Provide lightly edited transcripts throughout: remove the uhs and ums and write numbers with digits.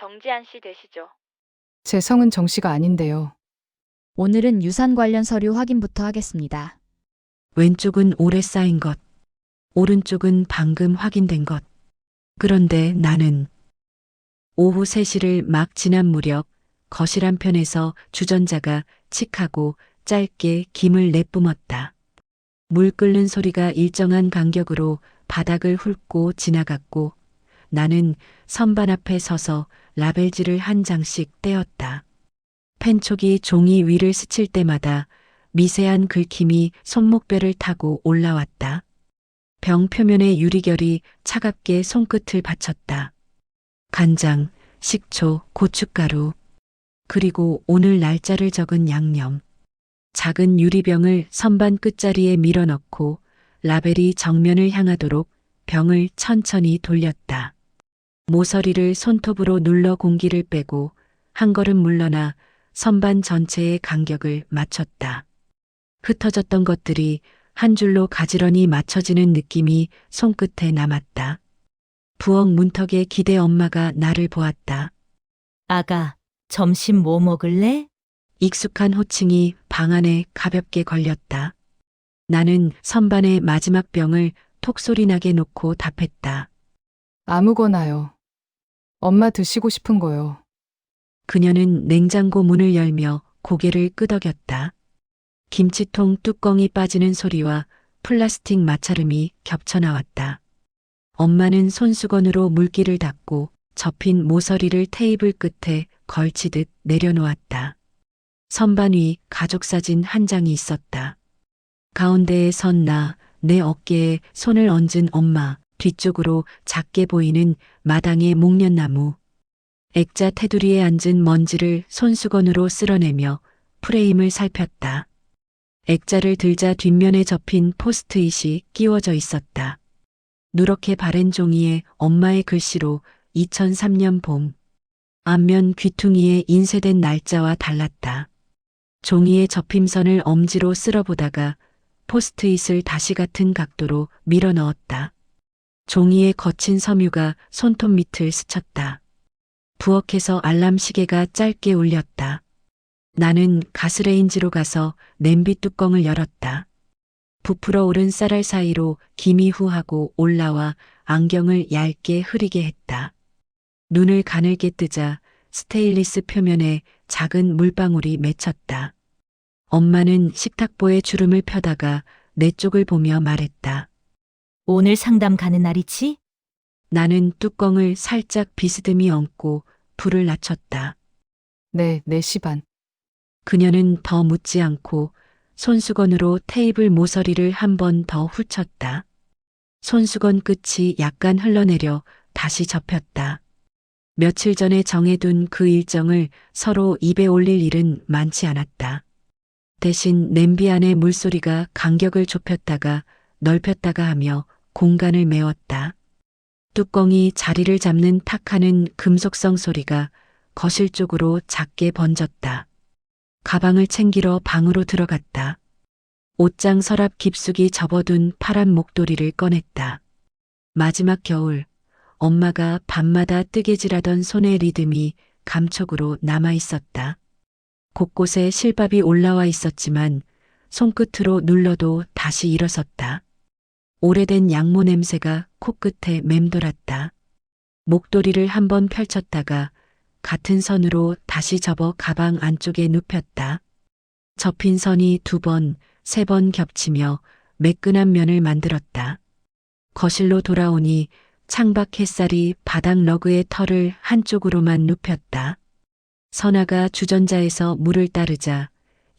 정지한 씨 되시죠? 제 성은 정씨가 아닌데요. 오늘은 유산 관련 서류 확인부터 하겠습니다. 왼쪽은 오래 쌓인 것, 오른쪽은 방금 확인된 것. 그런데 나는 오후 3시를 막 지난 무렵 거실 한편에서 주전자가 칙하고 짧게 김을 내뿜었다. 물 끓는 소리가 일정한 간격으로 바닥을 훑고 지나갔고 나는 선반 앞에 서서 라벨지를 한 장씩 떼었다. 펜촉이 종이 위를 스칠 때마다 미세한 긁힘이 손목뼈를 타고 올라왔다. 병 표면의 유리결이 차갑게 손끝을 받쳤다. 간장, 식초, 고춧가루, 그리고 오늘 날짜를 적은 양념. 작은 유리병을 선반 끝자리에 밀어넣고 라벨이 정면을 향하도록 병을 천천히 돌렸다. 모서리를 손톱으로 눌러 공기를 빼고 한 걸음 물러나 선반 전체의 간격을 맞췄다. 흩어졌던 것들이 한 줄로 가지런히 맞춰지는 느낌이 손끝에 남았다. 부엌 문턱에 기대 엄마가 나를 보았다. 아가, 점심 뭐 먹을래? 익숙한 호칭이 방 안에 가볍게 걸렸다. 나는 선반의 마지막 병을 톡소리 나게 놓고 답했다. 아무거나요. 엄마 드시고 싶은 거요. 그녀는 냉장고 문을 열며 고개를 끄덕였다. 김치통 뚜껑이 빠지는 소리와 플라스틱 마찰음이 겹쳐 나왔다. 엄마는 손수건으로 물기를 닦고 접힌 모서리를 테이블 끝에 걸치듯 내려놓았다. 선반 위 가족사진 한 장이 있었다. 가운데에 선 나, 내 어깨에 손을 얹은 엄마, 뒤쪽으로 작게 보이는 마당의 목련나무. 액자 테두리에 앉은 먼지를 손수건으로 쓸어내며 프레임을 살폈다. 액자를 들자 뒷면에 접힌 포스트잇이 끼워져 있었다. 누렇게 바랜 종이에 엄마의 글씨로 2003년 봄. 앞면 귀퉁이에 인쇄된 날짜와 달랐다. 종이의 접힘선을 엄지로 쓸어보다가 포스트잇을 다시 같은 각도로 밀어 넣었다. 종이의 거친 섬유가 손톱 밑을 스쳤다. 부엌에서 알람 시계가 짧게 울렸다. 나는 가스레인지로 가서 냄비 뚜껑을 열었다. 부풀어 오른 쌀알 사이로 김이 후하고 올라와 안경을 얇게 흐리게 했다. 눈을 가늘게 뜨자 스테인리스 표면에 작은 물방울이 맺혔다. 엄마는 식탁보에 주름을 펴다가 내 쪽을 보며 말했다. 오늘 상담 가는 날이지? 나는 뚜껑을 살짝 비스듬히 얹고 불을 낮췄다. 네, 4시 반. 그녀는 더 묻지 않고 손수건으로 테이블 모서리를 한 번 더 훑쳤다. 손수건 끝이 약간 흘러내려 다시 접혔다. 며칠 전에 정해둔 그 일정을 서로 입에 올릴 일은 많지 않았다. 대신 냄비 안의 물소리가 간격을 좁혔다가 넓혔다가 하며 공간을 메웠다. 뚜껑이 자리를 잡는 탁하는 금속성 소리가 거실 쪽으로 작게 번졌다. 가방을 챙기러 방으로 들어갔다. 옷장 서랍 깊숙이 접어둔 파란 목도리를 꺼냈다. 마지막 겨울, 엄마가 밤마다 뜨개질하던 손의 리듬이 감촉으로 남아 있었다. 곳곳에 실밥이 올라와 있었지만 손끝으로 눌러도 다시 일어섰다. 오래된 양모 냄새가 코끝에 맴돌았다. 목도리를 한번 펼쳤다가 같은 선으로 다시 접어 가방 안쪽에 눕혔다. 접힌 선이 2번, 3번 겹치며 매끈한 면을 만들었다. 거실로 돌아오니 창밖 햇살이 바닥 러그의 털을 한쪽으로만 눕혔다. 선아가 주전자에서 물을 따르자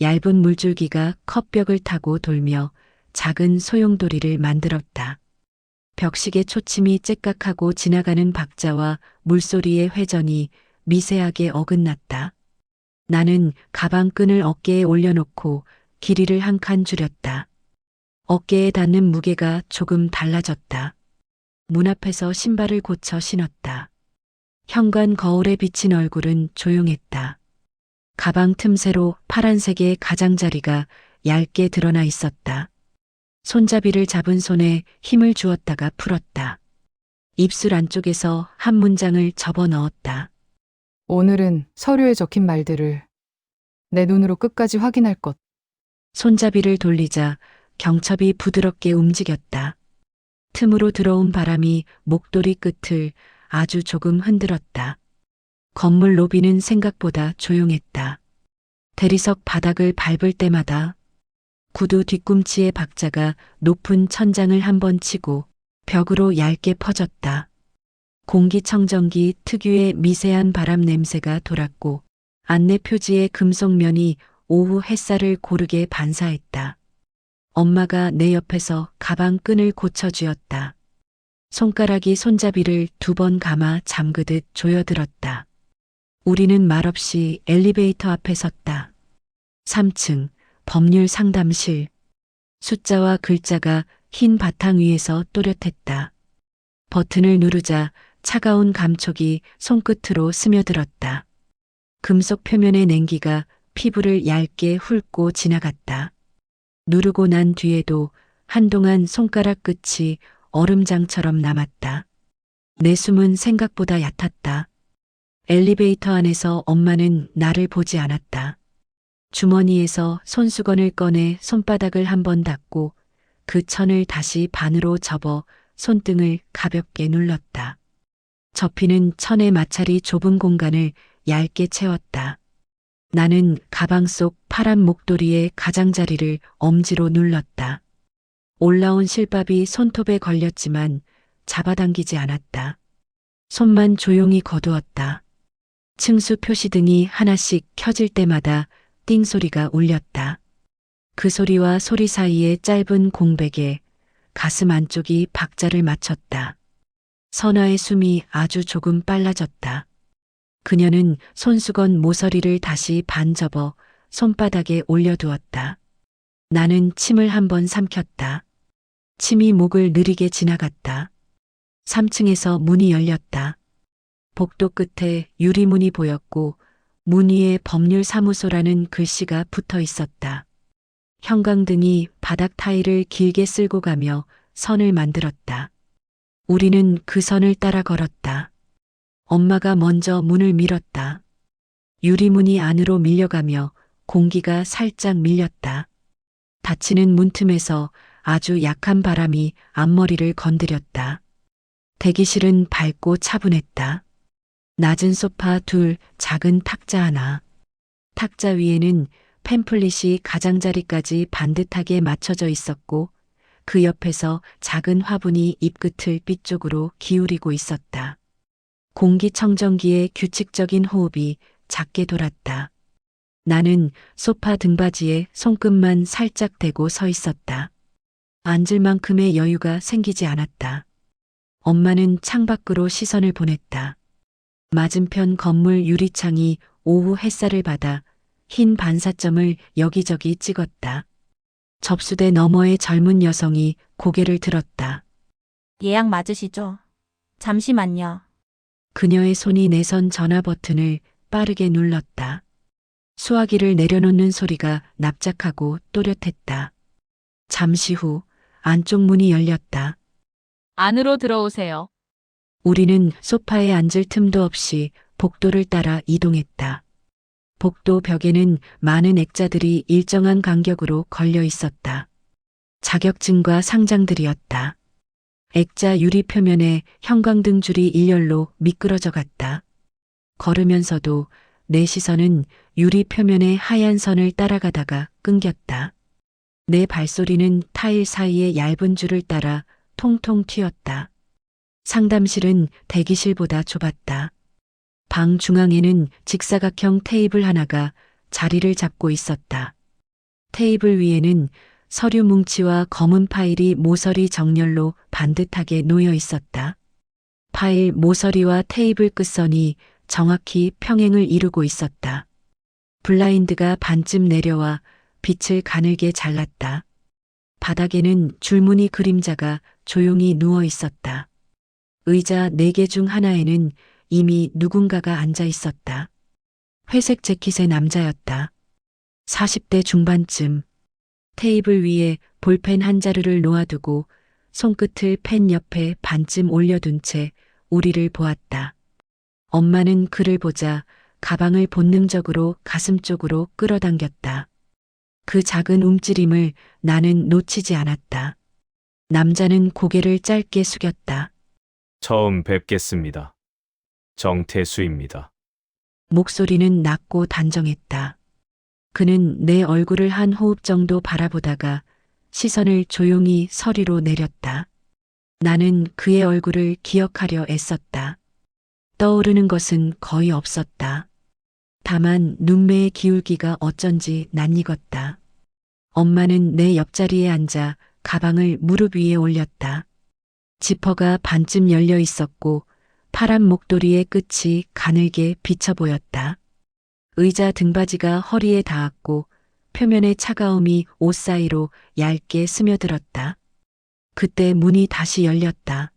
얇은 물줄기가 컵벽을 타고 돌며 작은 소용돌이를 만들었다. 벽식의 초침이 째깍하고 지나가는 박자와 물소리의 회전이 미세하게 어긋났다. 나는 가방 끈을 어깨에 올려놓고 길이를 한 칸 줄였다. 어깨에 닿는 무게가 조금 달라졌다. 문 앞에서 신발을 고쳐 신었다. 현관 거울에 비친 얼굴은 조용했다. 가방 틈새로 파란색의 가장자리가 얇게 드러나 있었다. 손잡이를 잡은 손에 힘을 주었다가 풀었다. 입술 안쪽에서 한 문장을 접어 넣었다. 오늘은 서류에 적힌 말들을 내 눈으로 끝까지 확인할 것. 손잡이를 돌리자 경첩이 부드럽게 움직였다. 틈으로 들어온 바람이 목도리 끝을 아주 조금 흔들었다. 건물 로비는 생각보다 조용했다. 대리석 바닥을 밟을 때마다 구두 뒤꿈치의 박자가 높은 천장을 한번 치고 벽으로 얇게 퍼졌다. 공기청정기 특유의 미세한 바람 냄새가 돌았고 안내 표지의 금속면이 오후 햇살을 고르게 반사했다. 엄마가 내 옆에서 가방 끈을 고쳐주었다. 손가락이 손잡이를 2번 감아 잠그듯 조여들었다. 우리는 말없이 엘리베이터 앞에 섰다. 3층 법률 상담실. 숫자와 글자가 흰 바탕 위에서 또렷했다. 버튼을 누르자 차가운 감촉이 손끝으로 스며들었다. 금속 표면의 냉기가 피부를 얇게 훑고 지나갔다. 누르고 난 뒤에도 한동안 손가락 끝이 얼음장처럼 남았다. 내 숨은 생각보다 얕았다. 엘리베이터 안에서 엄마는 나를 보지 않았다. 주머니에서 손수건을 꺼내 손바닥을 한번 닦고 그 천을 다시 반으로 접어 손등을 가볍게 눌렀다. 접히는 천의 마찰이 좁은 공간을 얇게 채웠다. 나는 가방 속 파란 목도리의 가장자리를 엄지로 눌렀다. 올라온 실밥이 손톱에 걸렸지만 잡아당기지 않았다. 손만 조용히 거두었다. 층수 표시등이 하나씩 켜질 때마다 띵 소리가 울렸다. 그 소리와 소리 사이의 짧은 공백에 가슴 안쪽이 박자를 맞췄다. 선아의 숨이 아주 조금 빨라졌다. 그녀는 손수건 모서리를 다시 반 접어 손바닥에 올려두었다. 나는 침을 한번 삼켰다. 침이 목을 느리게 지나갔다. 3층에서 문이 열렸다. 복도 끝에 유리문이 보였고 문 위에 법률사무소라는 글씨가 붙어 있었다. 형광등이 바닥 타일을 길게 쓸고 가며 선을 만들었다. 우리는 그 선을 따라 걸었다. 엄마가 먼저 문을 밀었다. 유리문이 안으로 밀려가며 공기가 살짝 밀렸다. 닫히는 문틈에서 아주 약한 바람이 앞머리를 건드렸다. 대기실은 밝고 차분했다. 낮은 소파 2, 작은 탁자 하나. 탁자 위에는 팸플릿이 가장자리까지 반듯하게 맞춰져 있었고 그 옆에서 작은 화분이 잎끝을 삐쪽으로 기울이고 있었다. 공기청정기의 규칙적인 호흡이 작게 돌았다. 나는 소파 등받이에 손끝만 살짝 대고 서 있었다. 앉을 만큼의 여유가 생기지 않았다. 엄마는 창밖으로 시선을 보냈다. 맞은편 건물 유리창이 오후 햇살을 받아 흰 반사점을 여기저기 찍었다. 접수대 너머의 젊은 여성이 고개를 들었다. 예약 맞으시죠? 잠시만요. 그녀의 손이 내선 전화 버튼을 빠르게 눌렀다. 수화기를 내려놓는 소리가 납작하고 또렷했다. 잠시 후 안쪽 문이 열렸다. 안으로 들어오세요. 우리는 소파에 앉을 틈도 없이 복도를 따라 이동했다. 복도 벽에는 많은 액자들이 일정한 간격으로 걸려 있었다. 자격증과 상장들이었다. 액자 유리 표면에 형광등 줄이 일렬로 미끄러져 갔다. 걸으면서도 내 시선은 유리 표면의 하얀 선을 따라가다가 끊겼다. 내 발소리는 타일 사이의 얇은 줄을 따라 통통 튀었다. 상담실은 대기실보다 좁았다. 방 중앙에는 직사각형 테이블 하나가 자리를 잡고 있었다. 테이블 위에는 서류 뭉치와 검은 파일이 모서리 정렬로 반듯하게 놓여 있었다. 파일 모서리와 테이블 끝선이 정확히 평행을 이루고 있었다. 블라인드가 반쯤 내려와 빛을 가늘게 잘랐다. 바닥에는 줄무늬 그림자가 조용히 누워 있었다. 의자 4개 중 하나에는 이미 누군가가 앉아 있었다. 회색 재킷의 남자였다. 40대 중반쯤. 테이블 위에 볼펜 한 자루를 놓아두고 손끝을 펜 옆에 반쯤 올려둔 채 우리를 보았다. 엄마는 그를 보자 가방을 본능적으로 가슴 쪽으로 끌어당겼다. 그 작은 움츠림을 나는 놓치지 않았다. 남자는 고개를 짧게 숙였다. 처음 뵙겠습니다. 정태수입니다. 목소리는 낮고 단정했다. 그는 내 얼굴을 한 호흡 정도 바라보다가 시선을 조용히 서리로 내렸다. 나는 그의 얼굴을 기억하려 애썼다. 떠오르는 것은 거의 없었다. 다만 눈매의 기울기가 어쩐지 낯익었다. 엄마는 내 옆자리에 앉아 가방을 무릎 위에 올렸다. 지퍼가 반쯤 열려 있었고 파란 목도리의 끝이 가늘게 비쳐 보였다. 의자 등받이가 허리에 닿았고 표면의 차가움이 옷 사이로 얇게 스며들었다. 그때 문이 다시 열렸다.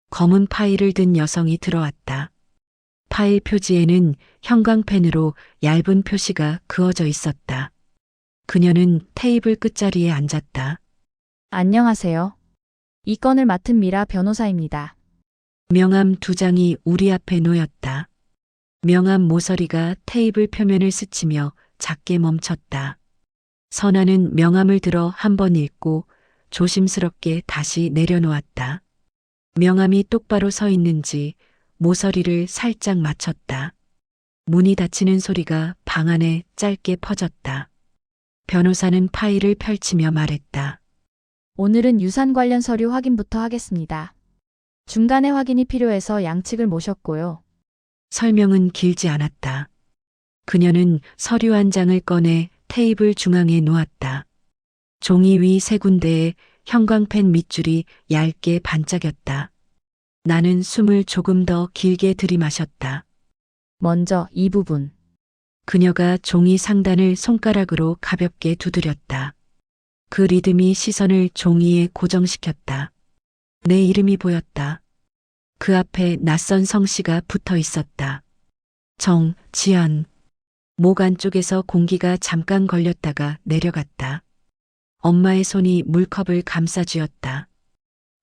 검은 파일을 든 여성이 들어왔다. 파일 표지에는 형광펜으로 얇은 표시가 그어져 있었다. 그녀는 테이블 끝자리에 앉았다. 안녕하세요. 이 건을 맡은 미라 변호사입니다. 명함 2장이 우리 앞에 놓였다. 명함 모서리가 테이블 표면을 스치며 작게 멈췄다. 선아는 명함을 들어 한 번 읽고 조심스럽게 다시 내려놓았다. 명함이 똑바로 서 있는지 모서리를 살짝 맞췄다. 문이 닫히는 소리가 방 안에 짧게 퍼졌다. 변호사는 파일을 펼치며 말했다. 오늘은 유산 관련 서류 확인부터 하겠습니다. 중간에 확인이 필요해서 양측을 모셨고요. 설명은 길지 않았다. 그녀는 서류 한 장을 꺼내 테이블 중앙에 놓았다. 종이 위 세 군데에 형광펜 밑줄이 얇게 반짝였다. 나는 숨을 조금 더 길게 들이마셨다. 먼저 이 부분. 그녀가 종이 상단을 손가락으로 가볍게 두드렸다. 그 리듬이 시선을 종이에 고정시켰다. 내 이름이 보였다. 그 앞에 낯선 성씨가 붙어 있었다. 정지연. 목 안쪽에서 공기가 잠깐 걸렸다가 내려갔다. 엄마의 손이 물컵을 감싸쥐었다.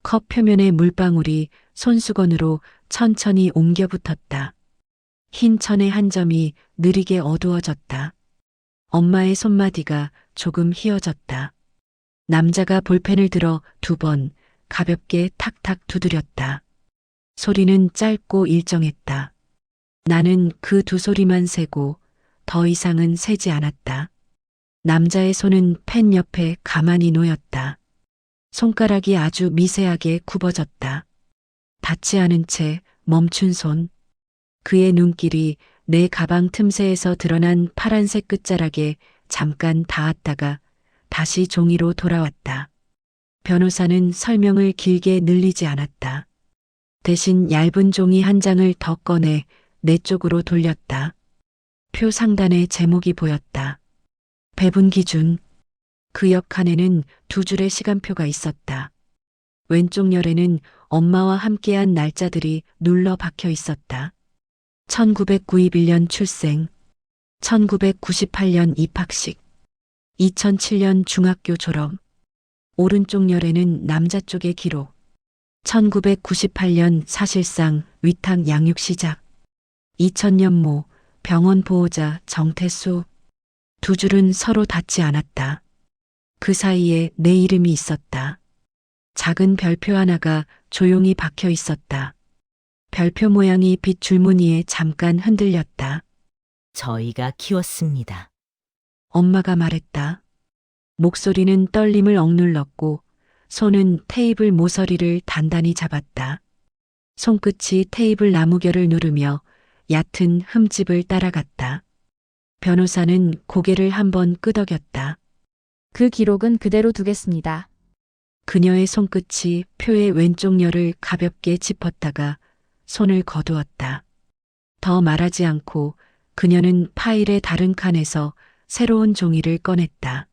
컵 표면의 물방울이 손수건으로 천천히 옮겨 붙었다. 흰 천의 한 점이 느리게 어두워졌다. 엄마의 손마디가 조금 휘어졌다. 남자가 볼펜을 들어 2번 가볍게 탁탁 두드렸다. 소리는 짧고 일정했다. 나는 그 2소리만 세고 더 이상은 세지 않았다. 남자의 손은 펜 옆에 가만히 놓였다. 손가락이 아주 미세하게 굽어졌다. 닿지 않은 채 멈춘 손. 그의 눈길이 내 가방 틈새에서 드러난 파란색 끝자락에 잠깐 닿았다가 다시 종이로 돌아왔다. 변호사는 설명을 길게 늘리지 않았다. 대신 얇은 종이 한 장을 더 꺼내 내 쪽으로 돌렸다. 표 상단에 제목이 보였다. 배분 기준. 그 옆 칸에는 2줄의 시간표가 있었다. 왼쪽 열에는 엄마와 함께한 날짜들이 눌러 박혀 있었다. 1991년 출생, 1998년 입학식, 2007년 중학교 졸업. 오른쪽 열에는 남자 쪽의 기록. 1998년 사실상 위탁 양육 시작. 2000년 모 병원 보호자 정태수. 2줄은 서로 닿지 않았다. 그 사이에 내 이름이 있었다. 작은 별표 하나가 조용히 박혀 있었다. 별표 모양이 빛 줄무늬에 잠깐 흔들렸다. 저희가 키웠습니다. 엄마가 말했다. 목소리는 떨림을 억눌렀고 손은 테이블 모서리를 단단히 잡았다. 손끝이 테이블 나무결을 누르며 얕은 흠집을 따라갔다. 변호사는 고개를 한번 끄덕였다. 그 기록은 그대로 두겠습니다. 그녀의 손끝이 표의 왼쪽 열을 가볍게 짚었다가 손을 거두었다. 더 말하지 않고 그녀는 파일의 다른 칸에서 새로운 종이를 꺼냈다.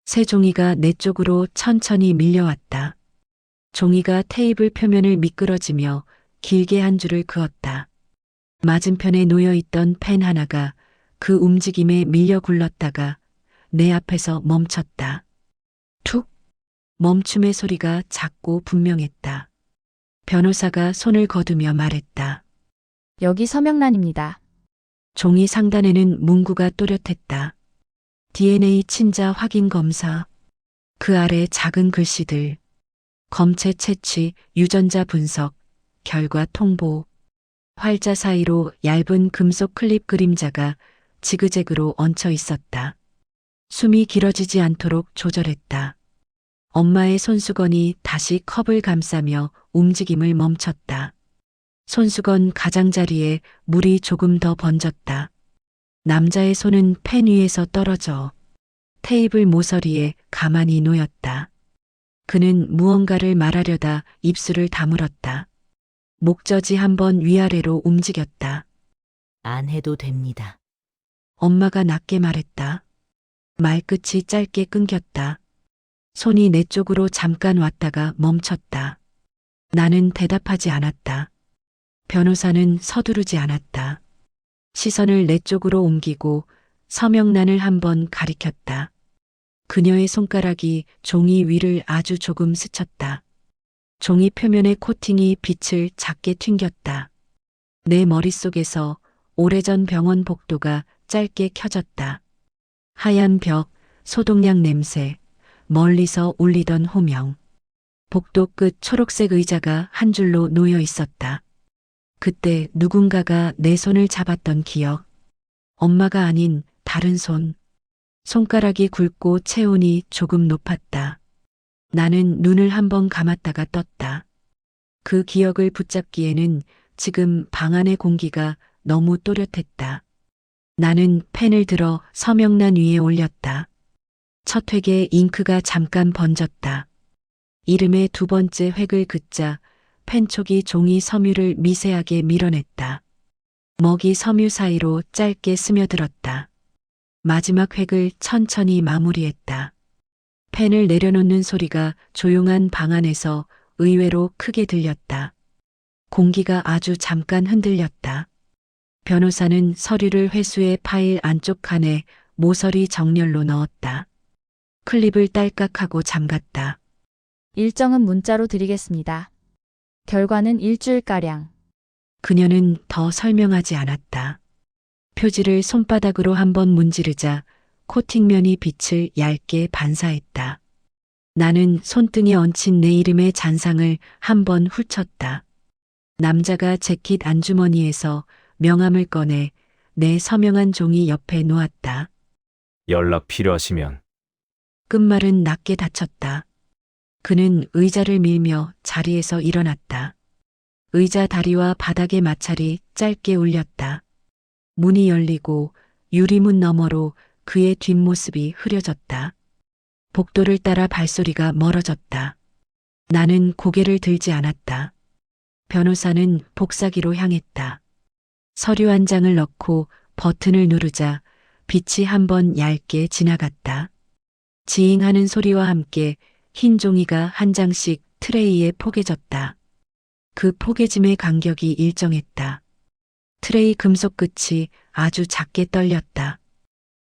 새 종이가 내 쪽으로 천천히 밀려왔다. 종이가 테이블 표면을 미끄러지며 길게 한 줄을 그었다. 맞은편에 놓여있던 펜 하나가 그 움직임에 밀려 굴렀다가 내 앞에서 멈췄다. 툭! 멈춤의 소리가 작고 분명했다. 변호사가 손을 거두며 말했다. 여기 서명란입니다. 종이 상단에는 문구가 또렷했다. DNA 친자 확인 검사. 그 아래 작은 글씨들. 검체 채취, 유전자 분석, 결과 통보. 활자 사이로 얇은 금속 클립 그림자가 지그재그로 얹혀 있었다. 숨이 길어지지 않도록 조절했다. 엄마의 손수건이 다시 컵을 감싸며 움직임을 멈췄다. 손수건 가장자리에 물이 조금 더 번졌다. 남자의 손은 펜 위에서 떨어져 테이블 모서리에 가만히 놓였다. 그는 무언가를 말하려다 입술을 다물었다. 목젖이 한번 위아래로 움직였다. 안 해도 됩니다. 엄마가 낮게 말했다. 말끝이 짧게 끊겼다. 손이 내 쪽으로 잠깐 왔다가 멈췄다. 나는 대답하지 않았다. 변호사는 서두르지 않았다. 시선을 내 쪽으로 옮기고 서명란을 한번 가리켰다. 그녀의 손가락이 종이 위를 아주 조금 스쳤다. 종이 표면의 코팅이 빛을 작게 튕겼다. 내 머릿속에서 오래전 병원 복도가 짧게 켜졌다. 하얀 벽, 소독약 냄새, 멀리서 울리던 호명. 복도 끝 초록색 의자가 한 줄로 놓여 있었다. 그때 누군가가 내 손을 잡았던 기억. 엄마가 아닌 다른 손. 손가락이 굵고 체온이 조금 높았다. 나는 눈을 한번 감았다가 떴다. 그 기억을 붙잡기에는 지금 방 안의 공기가 너무 또렷했다. 나는 펜을 들어 서명란 위에 올렸다. 첫 획에 잉크가 잠깐 번졌다. 이름의 두 번째 획을 긋자 펜촉이 종이 섬유를 미세하게 밀어냈다. 먹이 섬유 사이로 짧게 스며들었다. 마지막 획을 천천히 마무리했다. 펜을 내려놓는 소리가 조용한 방 안에서 의외로 크게 들렸다. 공기가 아주 잠깐 흔들렸다. 변호사는 서류를 회수해 파일 안쪽 칸에 모서리 정렬로 넣었다. 클립을 딸깍하고 잠갔다. 일정은 문자로 드리겠습니다. 결과는 일주일가량. 그녀는 더 설명하지 않았다. 표지를 손바닥으로 한번 문지르자 코팅면이 빛을 얇게 반사했다. 나는 손등에 얹힌 내 이름의 잔상을 한번 훑쳤다. 남자가 재킷 안주머니에서 명함을 꺼내 내 서명한 종이 옆에 놓았다. 연락 필요하시면 끝말은 낮게 닫혔다. 그는 의자를 밀며 자리에서 일어났다. 의자 다리와 바닥의 마찰이 짧게 울렸다. 문이 열리고 유리문 너머로 그의 뒷모습이 흐려졌다. 복도를 따라 발소리가 멀어졌다. 나는 고개를 들지 않았다. 변호사는 복사기로 향했다. 서류 한 장을 넣고 버튼을 누르자 빛이 한번 얇게 지나갔다. 지잉하는 소리와 함께 흰 종이가 한 장씩 트레이에 포개졌다. 그 포개짐의 간격이 일정했다. 트레이 금속 끝이 아주 작게 떨렸다.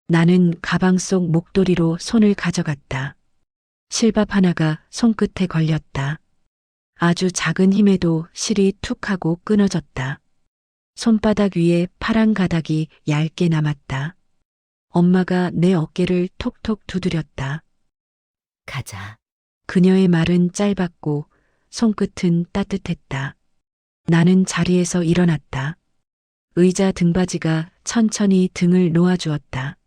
나는 가방 속 목도리로 손을 가져갔다. 실밥 하나가 손끝에 걸렸다. 아주 작은 힘에도 실이 툭 하고 끊어졌다. 손바닥 위에 파란 가닥이 얇게 남았다. 엄마가 내 어깨를 톡톡 두드렸다. 가자. 그녀의 말은 짧았고 손끝은 따뜻했다. 나는 자리에서 일어났다. 의자 등받이가 천천히 등을 놓아주었다.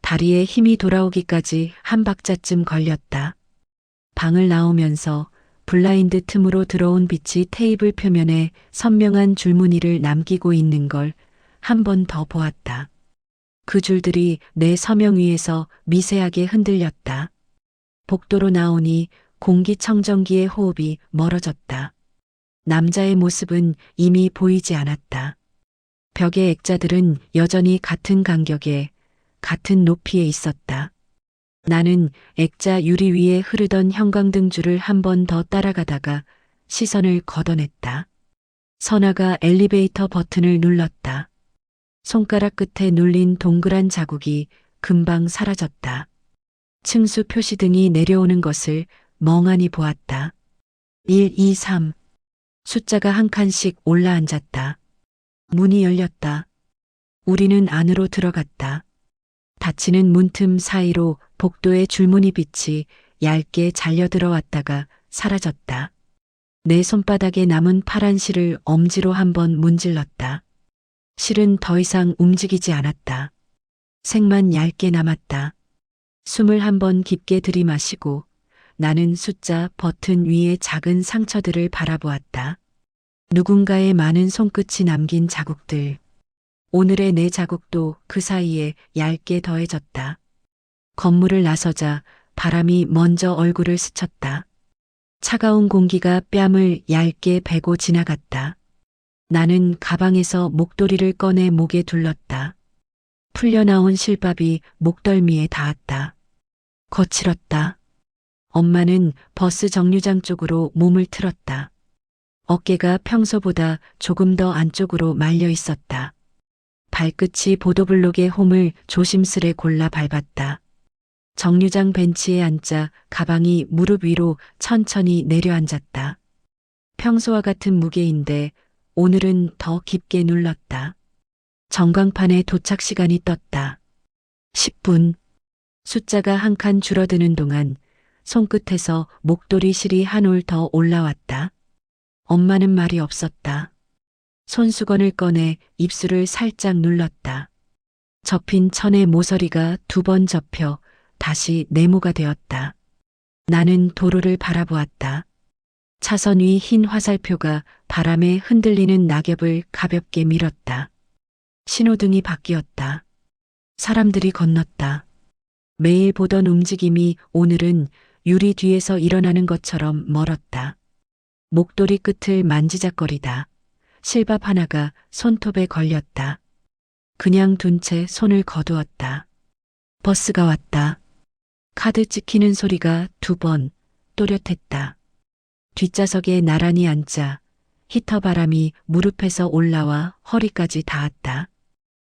다리에 힘이 돌아오기까지 한 박자쯤 걸렸다. 방을 나오면서 블라인드 틈으로 들어온 빛이 테이블 표면에 선명한 줄무늬를 남기고 있는 걸 한 번 더 보았다. 그 줄들이 내 서명 위에서 미세하게 흔들렸다. 복도로 나오니 공기청정기의 호흡이 멀어졌다. 남자의 모습은 이미 보이지 않았다. 벽의 액자들은 여전히 같은 간격에, 같은 높이에 있었다. 나는 액자 유리 위에 흐르던 형광등줄을 한 번 더 따라가다가 시선을 걷어냈다. 선아가 엘리베이터 버튼을 눌렀다. 손가락 끝에 눌린 동그란 자국이 금방 사라졌다. 층수 표시등이 내려오는 것을 멍하니 보았다. 1, 2, 3. 숫자가 한 칸씩 올라앉았다. 문이 열렸다. 우리는 안으로 들어갔다. 닫히는 문틈 사이로 복도의 줄무늬 빛이 얇게 잘려 들어왔다가 사라졌다. 내 손바닥에 남은 파란 실을 엄지로 한번 문질렀다. 실은 더 이상 움직이지 않았다. 색만 얇게 남았다. 숨을 한번 깊게 들이마시고 나는 숫자 버튼 위의 작은 상처들을 바라보았다. 누군가의 많은 손끝이 남긴 자국들. 오늘의 내 자국도 그 사이에 얇게 더해졌다. 건물을 나서자 바람이 먼저 얼굴을 스쳤다. 차가운 공기가 뺨을 얇게 베고 지나갔다. 나는 가방에서 목도리를 꺼내 목에 둘렀다. 풀려나온 실밥이 목덜미에 닿았다. 거칠었다. 엄마는 버스 정류장 쪽으로 몸을 틀었다. 어깨가 평소보다 조금 더 안쪽으로 말려 있었다. 발끝이 보도블록의 홈을 조심스레 골라 밟았다. 정류장 벤치에 앉자 가방이 무릎 위로 천천히 내려앉았다. 평소와 같은 무게인데 오늘은 더 깊게 눌렀다. 전광판에 도착 시간이 떴다. 10분. 숫자가 한 칸 줄어드는 동안 손끝에서 목도리 실이 한 올 더 올라왔다. 엄마는 말이 없었다. 손수건을 꺼내 입술을 살짝 눌렀다. 접힌 천의 모서리가 2번 접혀 다시 네모가 되었다. 나는 도로를 바라보았다. 차선 위 흰 화살표가 바람에 흔들리는 낙엽을 가볍게 밀었다. 신호등이 바뀌었다. 사람들이 건넜다. 매일 보던 움직임이 오늘은 유리 뒤에서 일어나는 것처럼 멀었다. 목도리 끝을 만지작거리다. 실밥 하나가 손톱에 걸렸다. 그냥 둔 채 손을 거두었다. 버스가 왔다. 카드 찍히는 소리가 2번 또렷했다. 뒷좌석에 나란히 앉자 히터 바람이 무릎에서 올라와 허리까지 닿았다.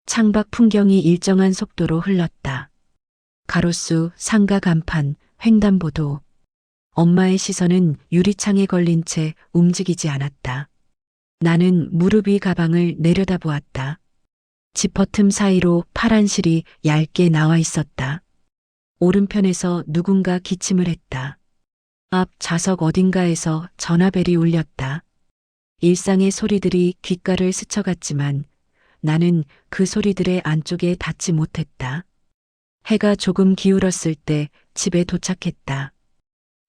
창밖 풍경이 일정한 속도로 흘렀다. 가로수, 상가 간판, 횡단보도. 엄마의 시선은 유리창에 걸린 채 움직이지 않았다. 나는 무릎 위 가방을 내려다보았다. 지퍼틈 사이로 파란 실이 얇게 나와 있었다. 오른편에서 누군가 기침을 했다. 앞 좌석 어딘가에서 전화벨이 울렸다. 일상의 소리들이 귓가를 스쳐갔지만 나는 그 소리들의 안쪽에 닿지 못했다. 해가 조금 기울었을 때 집에 도착했다.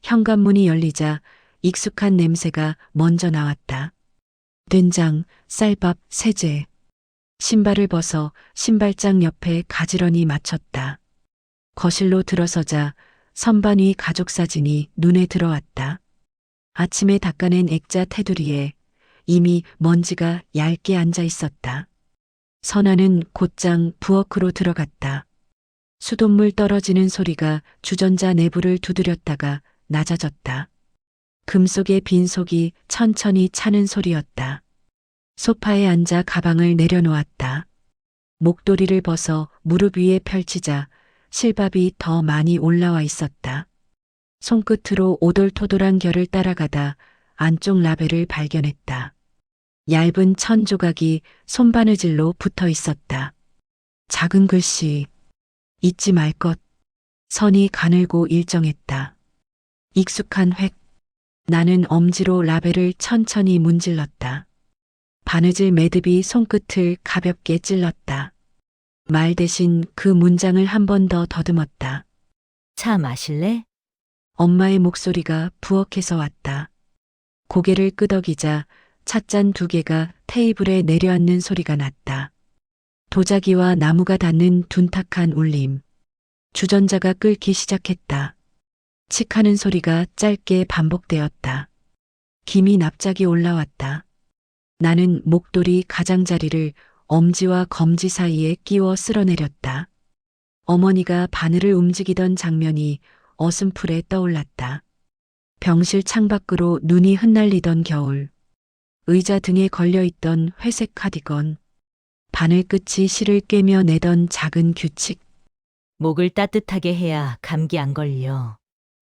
현관문이 열리자 익숙한 냄새가 먼저 나왔다. 된장, 쌀밥, 세제. 신발을 벗어 신발장 옆에 가지런히 맞췄다. 거실로 들어서자 선반 위 가족 사진이 눈에 들어왔다. 아침에 닦아낸 액자 테두리에 이미 먼지가 얇게 앉아 있었다. 선아는 곧장 부엌으로 들어갔다. 수돗물 떨어지는 소리가 주전자 내부를 두드렸다가 낮아졌다. 금속의 빈속이 천천히 차는 소리였다. 소파에 앉아 가방을 내려놓았다. 목도리를 벗어 무릎 위에 펼치자 실밥이 더 많이 올라와 있었다. 손끝으로 오돌토돌한 결을 따라가다 안쪽 라벨을 발견했다. 얇은 천 조각이 손바느질로 붙어 있었다. 작은 글씨. 잊지 말 것. 선이 가늘고 일정했다. 익숙한 획. 나는 엄지로 라벨을 천천히 문질렀다. 바느질 매듭이 손끝을 가볍게 찔렀다. 말 대신 그 문장을 한 번 더 더듬었다. 차 마실래? 엄마의 목소리가 부엌에서 왔다. 고개를 끄덕이자 찻잔 2개가 테이블에 내려앉는 소리가 났다. 도자기와 나무가 닿는 둔탁한 울림. 주전자가 끓기 시작했다. 칙하는 소리가 짧게 반복되었다. 김이 납작이 올라왔다. 나는 목도리 가장자리를 엄지와 검지 사이에 끼워 쓸어내렸다. 어머니가 바늘을 움직이던 장면이 어슴풀에 떠올랐다. 병실 창밖으로 눈이 흩날리던 겨울. 의자 등에 걸려있던 회색 카디건. 바늘 끝이 실을 꿰며 내던 작은 규칙. 목을 따뜻하게 해야 감기 안 걸려.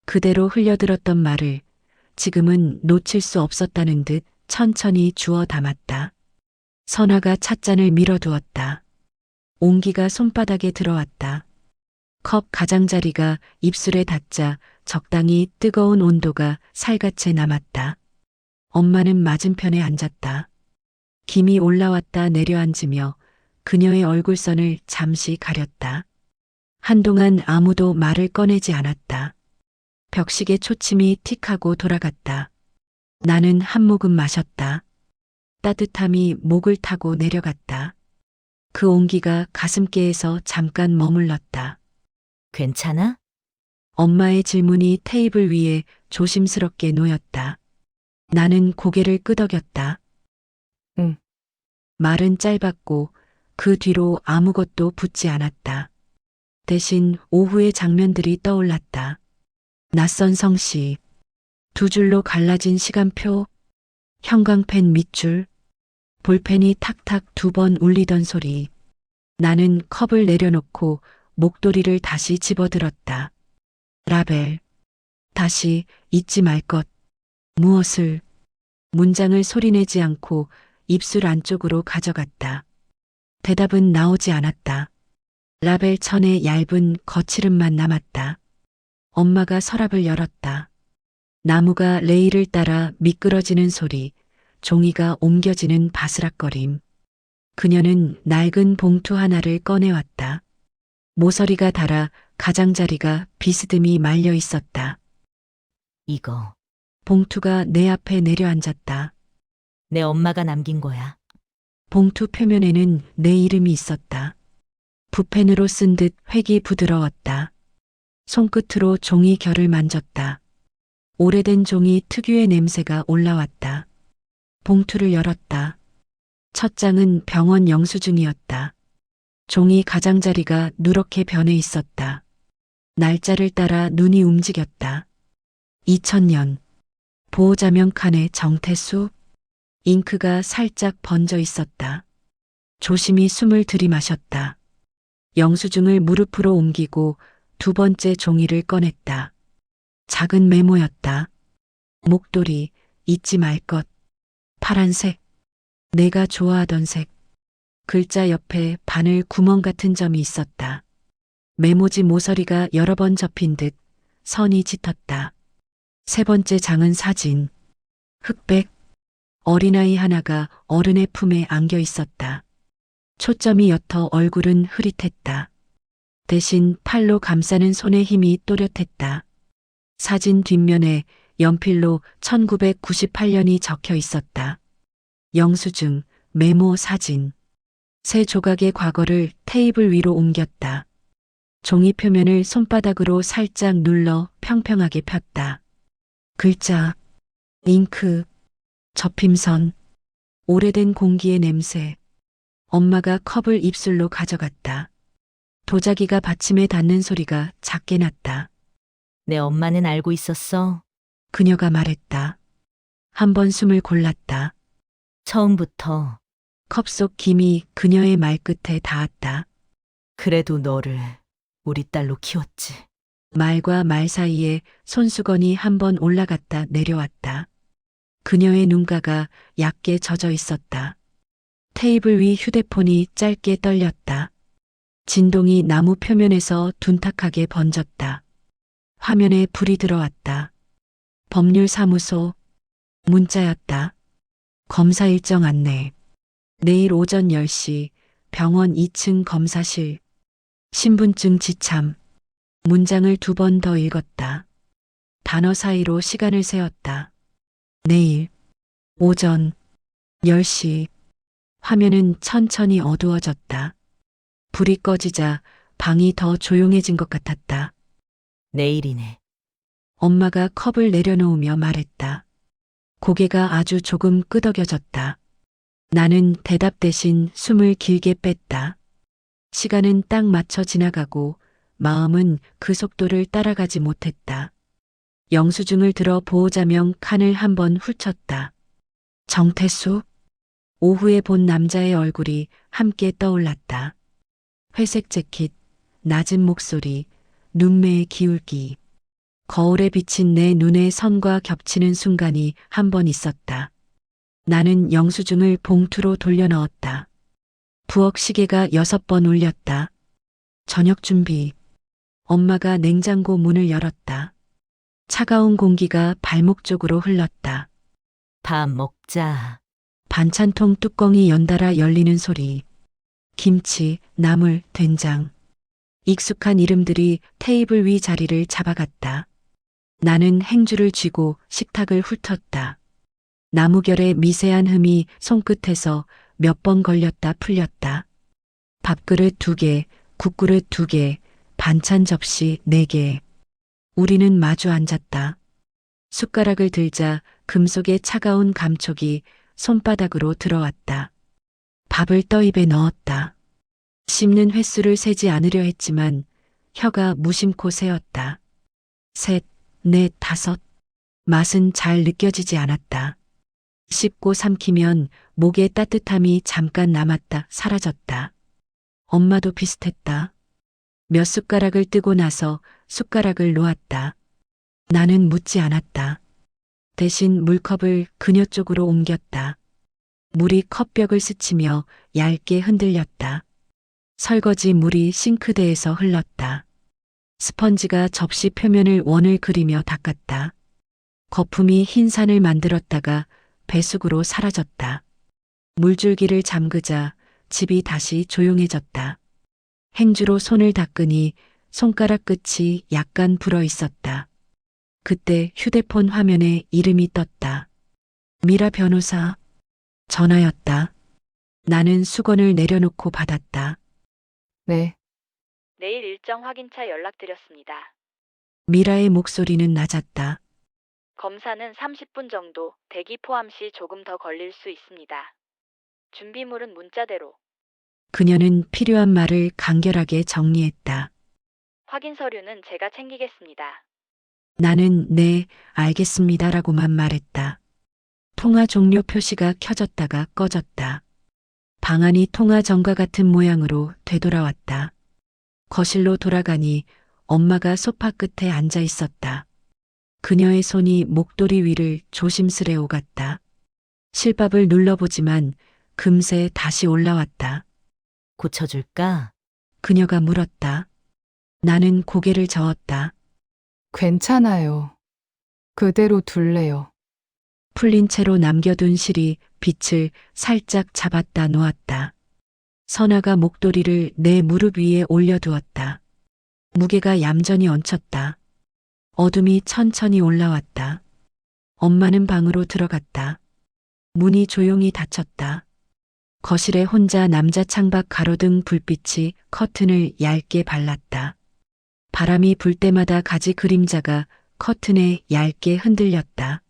그대로 흘려들었던 말을 지금은 놓칠 수 없었다는 듯 천천히 주워 담았다. 선아가 찻잔을 밀어두었다. 온기가 손바닥에 들어왔다. 컵 가장자리가 입술에 닿자 적당히 뜨거운 온도가 살갗에 남았다. 엄마는 맞은편에 앉았다. 김이 올라왔다 내려앉으며 그녀의 얼굴선을 잠시 가렸다. 한동안 아무도 말을 꺼내지 않았다. 벽식의 초침이 틱하고 돌아갔다. 나는 한 모금 마셨다. 따뜻함이 목을 타고 내려갔다. 그 온기가 가슴께에서 잠깐 머물렀다. 괜찮아? 엄마의 질문이 테이블 위에 조심스럽게 놓였다. 나는 고개를 끄덕였다. 응. 말은 짧았고 그 뒤로 아무것도 붙지 않았다. 대신 오후의 장면들이 떠올랐다. 낯선 성씨, 두 줄로 갈라진 시간표, 형광펜 밑줄, 볼펜이 탁탁 두 번 울리던 소리. 나는 컵을 내려놓고 목도리를 다시 집어들었다. 라벨. 다시 잊지 말 것. 무엇을? 문장을 소리내지 않고 입술 안쪽으로 가져갔다. 대답은 나오지 않았다. 라벨 천에 얇은 거칠음만 남았다. 엄마가 서랍을 열었다. 나무가 레일을 따라 미끄러지는 소리, 종이가 옮겨지는 바스락거림. 그녀는 낡은 봉투 하나를 꺼내왔다. 모서리가 닳아 가장자리가 비스듬히 말려 있었다. 이거 봉투가 내 앞에 내려앉았다. 내 엄마가 남긴 거야. 봉투 표면에는 내 이름이 있었다. 붓펜으로 쓴 듯 획이 부드러웠다. 손끝으로 종이 결을 만졌다. 오래된 종이 특유의 냄새가 올라왔다. 봉투를 열었다. 첫 장은 병원 영수증이었다. 종이 가장자리가 누렇게 변해 있었다. 날짜를 따라 눈이 움직였다. 2000년. 보호자명 칸에 정태수. 잉크가 살짝 번져 있었다. 조심히 숨을 들이마셨다. 영수증을 무릎으로 옮기고 두 번째 종이를 꺼냈다. 작은 메모였다. 목도리, 잊지 말 것. 파란색. 내가 좋아하던 색. 글자 옆에 바늘 구멍 같은 점이 있었다. 메모지 모서리가 여러 번 접힌 듯 선이 짙었다. 세 번째 장은 사진. 흑백. 어린아이 하나가 어른의 품에 안겨 있었다. 초점이 옅어 얼굴은 흐릿했다. 대신 팔로 감싸는 손의 힘이 또렷했다. 사진 뒷면에 연필로 1998년이 적혀 있었다. 영수증, 메모, 사진. 세 조각의 과거를 테이블 위로 옮겼다. 종이 표면을 손바닥으로 살짝 눌러 평평하게 폈다. 글자, 잉크, 접힘선, 오래된 공기의 냄새. 엄마가 컵을 입술로 가져갔다. 도자기가 받침에 닿는 소리가 작게 났다. 내 엄마는 알고 있었어. 그녀가 말했다. 한 번 숨을 골랐다. 처음부터. 컵 속 김이 그녀의 말끝에 닿았다. 그래도 너를 우리 딸로 키웠지. 말과 말 사이에 손수건이 한 번 올라갔다 내려왔다. 그녀의 눈가가 얕게 젖어 있었다. 테이블 위 휴대폰이 짧게 떨렸다. 진동이 나무 표면에서 둔탁하게 번졌다. 화면에 불이 들어왔다. 법률사무소. 문자였다. 검사 일정 안내. 내일 오전 10시 병원 2층 검사실. 신분증 지참. 문장을 두 번 더 읽었다. 단어 사이로 시간을 세었다. 내일 오전 10시. 화면은 천천히 어두워졌다. 불이 꺼지자 방이 더 조용해진 것 같았다. 내일이네. 엄마가 컵을 내려놓으며 말했다. 고개가 아주 조금 끄덕여졌다. 나는 대답 대신 숨을 길게 뺐다. 시간은 딱 맞춰 지나가고 마음은 그 속도를 따라가지 못했다. 영수증을 들어 보호자명 칸을 한번 훑쳤다. 정태수? 오후에 본 남자의 얼굴이 함께 떠올랐다. 회색 재킷, 낮은 목소리, 눈매의 기울기. 거울에 비친 내 눈의 선과 겹치는 순간이 한 번 있었다. 나는 영수증을 봉투로 돌려 넣었다. 부엌 시계가 6번 울렸다. 저녁 준비. 엄마가 냉장고 문을 열었다. 차가운 공기가 발목 쪽으로 흘렀다. 밥 먹자. 반찬통 뚜껑이 연달아 열리는 소리. 김치, 나물, 된장. 익숙한 이름들이 테이블 위 자리를 잡아갔다. 나는 행주를 쥐고 식탁을 훑었다. 나무결의 미세한 흠이 손끝에서 몇 번 걸렸다 풀렸다. 밥그릇 2개, 국그릇 2개, 반찬 접시 4개. 우리는 마주 앉았다. 숟가락을 들자 금속의 차가운 감촉이 손바닥으로 들어왔다. 밥을 떠입에 넣었다. 씹는 횟수를 세지 않으려 했지만 혀가 무심코 세었다. 3, 4, 5. 맛은 잘 느껴지지 않았다. 씹고 삼키면 목의 따뜻함이 잠깐 남았다 사라졌다. 엄마도 비슷했다. 몇 숟가락을 뜨고 나서 숟가락을 놓았다. 나는 묻지 않았다. 대신 물컵을 그녀 쪽으로 옮겼다. 물이 컵벽을 스치며 얇게 흔들렸다. 설거지 물이 싱크대에서 흘렀다. 스펀지가 접시 표면을 원을 그리며 닦았다. 거품이 흰 산을 만들었다가 배수구로 사라졌다. 물줄기를 잠그자 집이 다시 조용해졌다. 행주로 손을 닦으니 손가락 끝이 약간 불어 있었다. 그때 휴대폰 화면에 이름이 떴다. 미라 변호사. 전화였다. 나는 수건을 내려놓고 받았다. 네, 내일 일정 확인차 연락드렸습니다. 미라의 목소리는 낮았다. 검사는 30분 정도, 대기 포함 시 조금 더 걸릴 수 있습니다. 준비물은 문자대로. 그녀는 필요한 말을 간결하게 정리했다. 확인 서류는 제가 챙기겠습니다. 나는 네, 알겠습니다라고만 말했다. 통화 종료 표시가 켜졌다가 꺼졌다. 방안이 통화 전과 같은 모양으로 되돌아왔다. 거실로 돌아가니 엄마가 소파 끝에 앉아 있었다. 그녀의 손이 목도리 위를 조심스레 오갔다. 실밥을 눌러보지만 금세 다시 올라왔다. 고쳐줄까? 그녀가 물었다. 나는 고개를 저었다. 괜찮아요. 그대로 둘래요. 풀린 채로 남겨둔 실이 빛을 살짝 잡았다 놓았다. 선아가 목도리를 내 무릎 위에 올려두었다. 무게가 얌전히 얹혔다. 어둠이 천천히 올라왔다. 엄마는 방으로 들어갔다. 문이 조용히 닫혔다. 거실에 혼자 남자 창밖 가로등 불빛이 커튼을 얇게 발랐다. 바람이 불 때마다 가지 그림자가 커튼에 얇게 흔들렸다.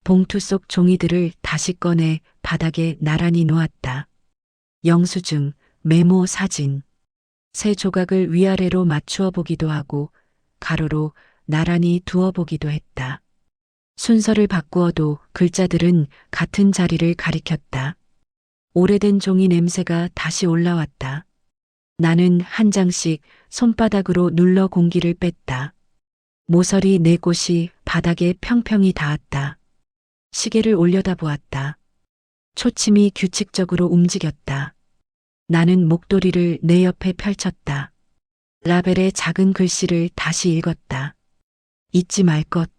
봉투 속 종이들을 다시 꺼내 바닥에 나란히 놓았다. 영수증, 메모 사진. 세 조각을 위아래로 맞추어 보기도 하고 가로로 나란히 두어 보기도 했다. 순서를 바꾸어도 글자들은 같은 자리를 가리켰다. 오래된 종이 냄새가 다시 올라왔다. 나는 한 장씩 손바닥으로 눌러 공기를 뺐다. 모서리 4곳이 바닥에 평평히 닿았다. 시계를 올려다보았다. 초침이 규칙적으로 움직였다. 나는 목도리를 내 옆에 펼쳤다. 라벨의 작은 글씨를 다시 읽었다. 잊지 말 것.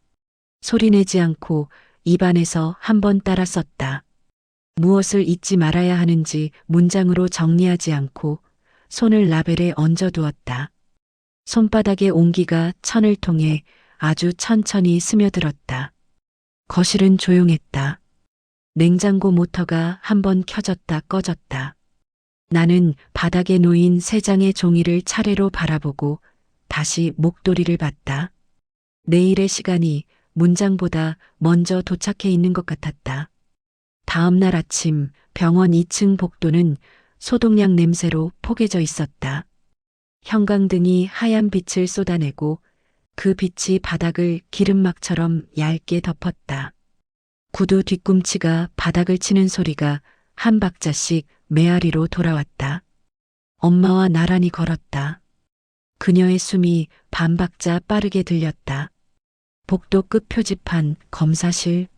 소리내지 않고 입안에서 한 번 따라 썼다. 무엇을 잊지 말아야 하는지 문장으로 정리하지 않고 손을 라벨에 얹어두었다. 손바닥의 온기가 천을 통해 아주 천천히 스며들었다. 거실은 조용했다. 냉장고 모터가 한 번 켜졌다 꺼졌다. 나는 바닥에 놓인 3장의 종이를 차례로 바라보고 다시 목도리를 봤다. 내일의 시간이 문장보다 먼저 도착해 있는 것 같았다. 다음 날 아침 병원 2층 복도는 소독약 냄새로 포개져 있었다. 형광등이 하얀 빛을 쏟아내고 그 빛이 바닥을 기름막처럼 얇게 덮었다. 구두 뒤꿈치가 바닥을 치는 소리가 한 박자씩 메아리로 돌아왔다. 엄마와 나란히 걸었다. 그녀의 숨이 반박자 빠르게 들렸다. 복도 끝 표지판 검사실.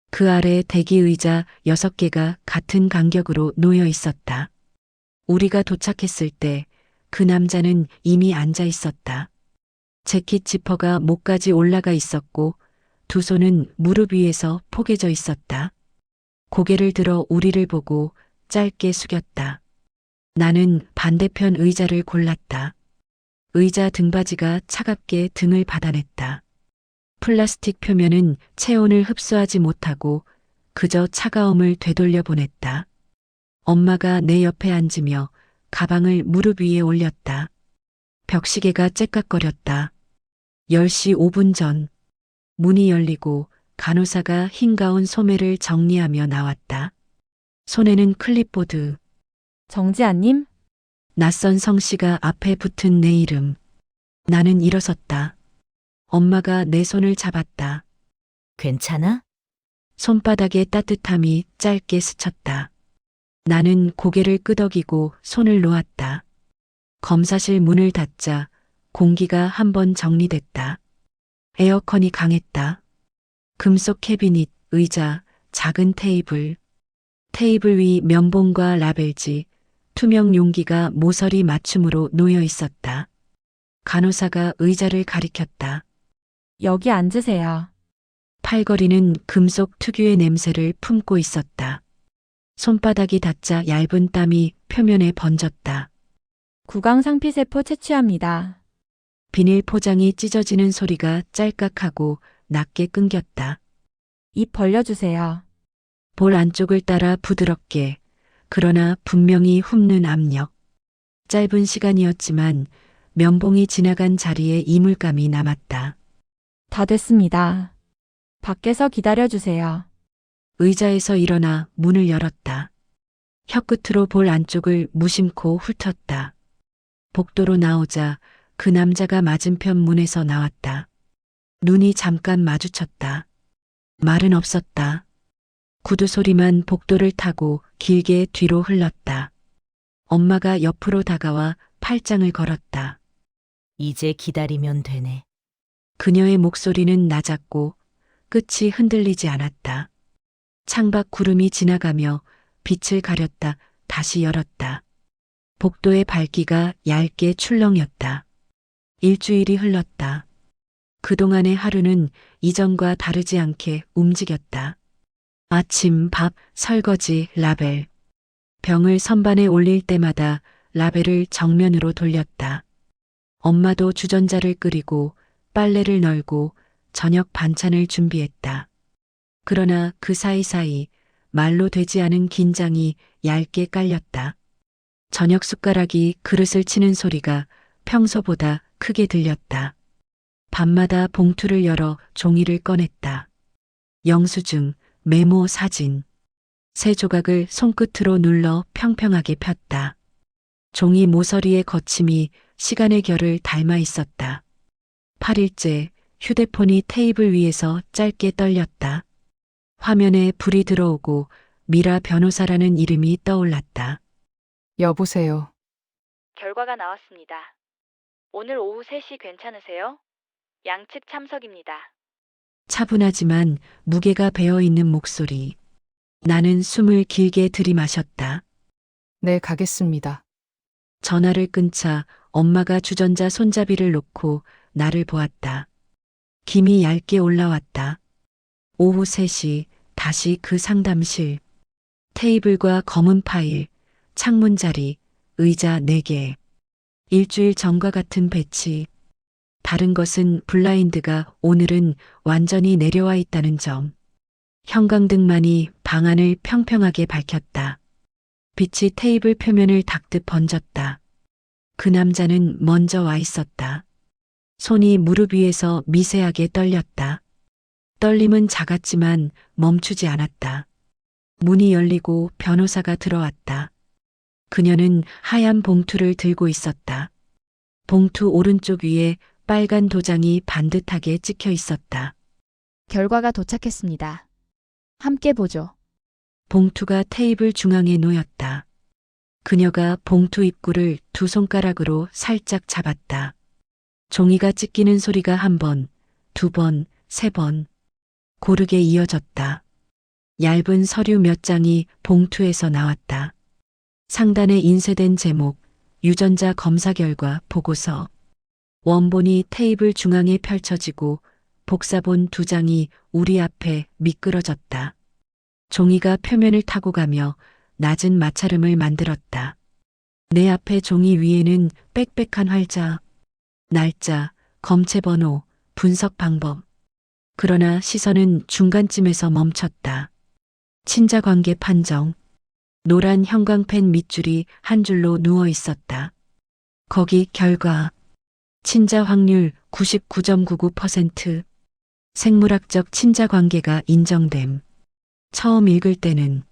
그 아래 대기 의자 6개가 같은 간격으로 놓여 있었다. 우리가 도착했을 때 그 남자는 이미 앉아 있었다. 재킷 지퍼가 목까지 올라가 있었고 두 손은 무릎 위에서 포개져 있었다. 고개를 들어 우리를 보고 짧게 숙였다. 나는 반대편 의자를 골랐다. 의자 등받이가 차갑게 등을 받아냈다. 플라스틱 표면은 체온을 흡수하지 못하고 그저 차가움을 되돌려 보냈다. 엄마가 내 옆에 앉으며 가방을 무릎 위에 올렸다. 벽시계가 째깍거렸다. 10시 5분 전. 문이 열리고 간호사가 흰 가운 소매를 정리하며 나왔다. 손에는 클립보드. 정지아님? 낯선 성씨가 앞에 붙은 내 이름. 나는 일어섰다. 엄마가 내 손을 잡았다. 괜찮아? 손바닥의 따뜻함이 짧게 스쳤다. 나는 고개를 끄덕이고 손을 놓았다. 검사실 문을 닫자 공기가 한 번 정리됐다. 에어컨이 강했다. 금속 캐비닛, 의자, 작은 테이블. 테이블 위 면봉과 라벨지, 투명 용기가 모서리 맞춤으로 놓여 있었다. 간호사가 의자를 가리켰다. 여기 앉으세요. 팔걸이는 금속 특유의 냄새를 품고 있었다. 손바닥이 닿자 얇은 땀이 표면에 번졌다. 구강상피세포 채취합니다. 비닐 포장이 찢어지는 소리가 짤깍하고 낮게 끊겼다. 입 벌려주세요. 볼 안쪽을 따라 부드럽게, 그러나 분명히 훑는 압력. 짧은 시간이었지만 면봉이 지나간 자리에 이물감이 남았다. 다 됐습니다. 밖에서 기다려주세요. 의자에서 일어나 문을 열었다. 혀끝으로 볼 안쪽을 무심코 훑었다. 복도로 나오자 그 남자가 맞은편 문에서 나왔다. 눈이 잠깐 마주쳤다. 말은 없었다. 구두 소리만 복도를 타고 길게 뒤로 흘렀다. 엄마가 옆으로 다가와 팔짱을 걸었다. 이제 기다리면 되네. 그녀의 목소리는 낮았고 끝이 흔들리지 않았다. 창밖 구름이 지나가며 빛을 가렸다 다시 열었다. 복도의 밝기가 얇게 출렁였다. 일주일이 흘렀다. 그동안의 하루는 이전과 다르지 않게 움직였다. 아침, 밥, 설거지, 라벨. 병을 선반에 올릴 때마다 라벨을 정면으로 돌렸다. 엄마도 주전자를 끓이고 빨래를 널고 저녁 반찬을 준비했다. 그러나 그 사이사이 말로 되지 않은 긴장이 얇게 깔렸다. 저녁 숟가락이 그릇을 치는 소리가 평소보다 크게 들렸다. 밤마다 봉투를 열어 종이를 꺼냈다. 영수증, 메모, 사진. 세 조각을 손끝으로 눌러 평평하게 폈다. 종이 모서리의 거침이 시간의 결을 닮아 있었다. 8일째 휴대폰이 테이블 위에서 짧게 떨렸다. 화면에 불이 들어오고 미라 변호사라는 이름이 떠올랐다. 여보세요. 결과가 나왔습니다. 오늘 오후 3시 괜찮으세요? 양측 참석입니다. 차분하지만 무게가 배어있는 목소리. 나는 숨을 길게 들이마셨다. 네, 가겠습니다. 전화를 끊자 엄마가 주전자 손잡이를 놓고 나를 보았다. 김이 얇게 올라왔다. 오후 3시 다시 그 상담실. 테이블과 검은 파일, 창문 자리, 의자 4개. 일주일 전과 같은 배치. 다른 것은 블라인드가 오늘은 완전히 내려와 있다는 점. 형광등만이 방안을 평평하게 밝혔다. 빛이 테이블 표면을 닦듯 번졌다. 그 남자는 먼저 와 있었다. 손이 무릎 위에서 미세하게 떨렸다. 떨림은 작았지만 멈추지 않았다. 문이 열리고 변호사가 들어왔다. 그녀는 하얀 봉투를 들고 있었다. 봉투 오른쪽 위에 빨간 도장이 반듯하게 찍혀 있었다. 결과가 도착했습니다. 함께 보죠. 봉투가 테이블 중앙에 놓였다. 그녀가 봉투 입구를 두 손가락으로 살짝 잡았다. 종이가 찢기는 소리가 1번, 2번, 3번. 고르게 이어졌다. 얇은 서류 몇 장이 봉투에서 나왔다. 상단에 인쇄된 제목, 유전자 검사 결과 보고서. 원본이 테이블 중앙에 펼쳐지고 복사본 2장이 우리 앞에 미끄러졌다. 종이가 표면을 타고 가며 낮은 마찰음을 만들었다. 내 앞에 종이 위에는 빽빽한 활자, 날짜, 검체 번호, 분석 방법. 그러나 시선은 중간쯤에서 멈췄다. 친자 관계 판정. 노란 형광펜 밑줄이 한 줄로 누워 있었다. 거기 결과. 친자 확률 99.99%. 생물학적 친자 관계가 인정됨. 처음 읽을 때는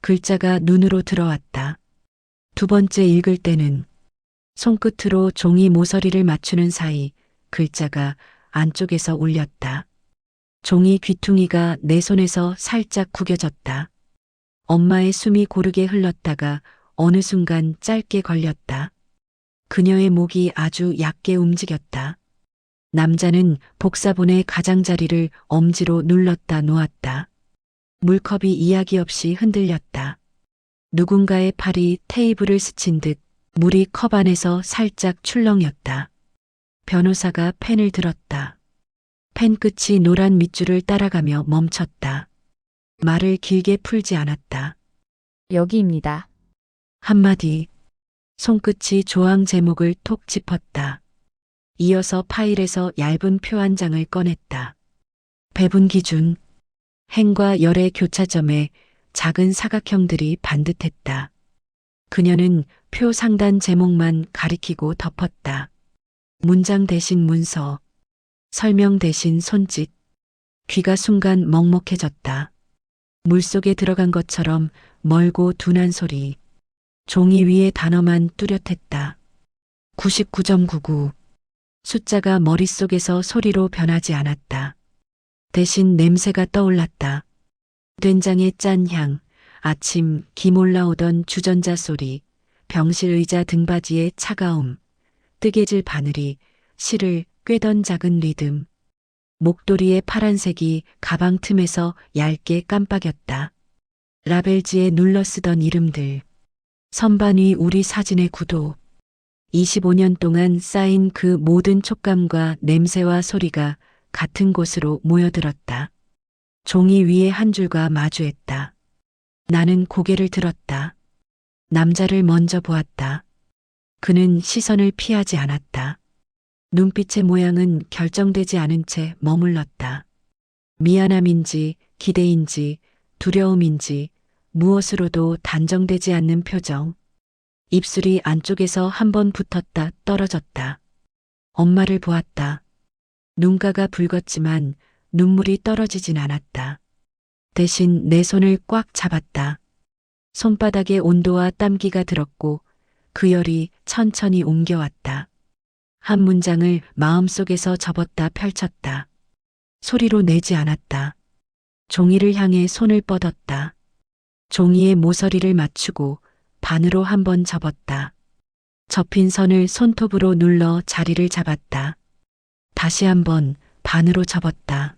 글자가 눈으로 들어왔다. 두 번째 읽을 때는 손끝으로 종이 모서리를 맞추는 사이 글자가 안쪽에서 울렸다. 종이 귀퉁이가 내 손에서 살짝 구겨졌다. 엄마의 숨이 고르게 흘렀다가 어느 순간 짧게 걸렸다. 그녀의 목이 아주 얕게 움직였다. 남자는 복사본의 가장자리를 엄지로 눌렀다 놓았다. 물컵이 이야기 없이 흔들렸다. 누군가의 팔이 테이블을 스친 듯 물이 컵 안에서 살짝 출렁였다. 변호사가 펜을 들었다. 펜 끝이 노란 밑줄을 따라가며 멈췄다. 말을 길게 풀지 않았다. 여기입니다. 한마디. 손끝이 조항 제목을 톡 짚었다. 이어서 파일에서 얇은 표 한 장을 꺼냈다. 배분 기준. 행과 열의 교차점에 작은 사각형들이 반듯했다. 그녀는 표 상단 제목만 가리키고 덮었다. 문장 대신 문서. 설명 대신 손짓. 귀가 순간 먹먹해졌다. 물속에 들어간 것처럼 멀고 둔한 소리. 종이 위에 단어만 뚜렷했다. 99.99. 숫자가 머릿속에서 소리로 변하지 않았다. 대신 냄새가 떠올랐다. 된장의 짠 향, 아침 김 올라오던 주전자 소리, 병실 의자 등받이의 차가움, 뜨개질 바늘이 실을 꿰던 작은 리듬. 목도리의 파란색이 가방 틈에서 얇게 깜빡였다. 라벨지에 눌러 쓰던 이름들. 선반 위 우리 사진의 구도. 25년 동안 쌓인 그 모든 촉감과 냄새와 소리가 같은 곳으로 모여들었다. 종이 위에 한 줄과 마주했다. 나는 고개를 들었다. 남자를 먼저 보았다. 그는 시선을 피하지 않았다. 눈빛의 모양은 결정되지 않은 채 머물렀다. 미안함인지 기대인지 두려움인지 무엇으로도 단정되지 않는 표정. 입술이 안쪽에서 한 번 붙었다 떨어졌다. 엄마를 보았다. 눈가가 붉었지만 눈물이 떨어지진 않았다. 대신 내 손을 꽉 잡았다. 손바닥에 온도와 땀기가 들었고 그 열이 천천히 옮겨왔다. 한 문장을 마음속에서 접었다 펼쳤다. 소리로 내지 않았다. 종이를 향해 손을 뻗었다. 종이의 모서리를 맞추고 반으로 한 번 접었다. 접힌 선을 손톱으로 눌러 자리를 잡았다. 다시 한 번 반으로 접었다.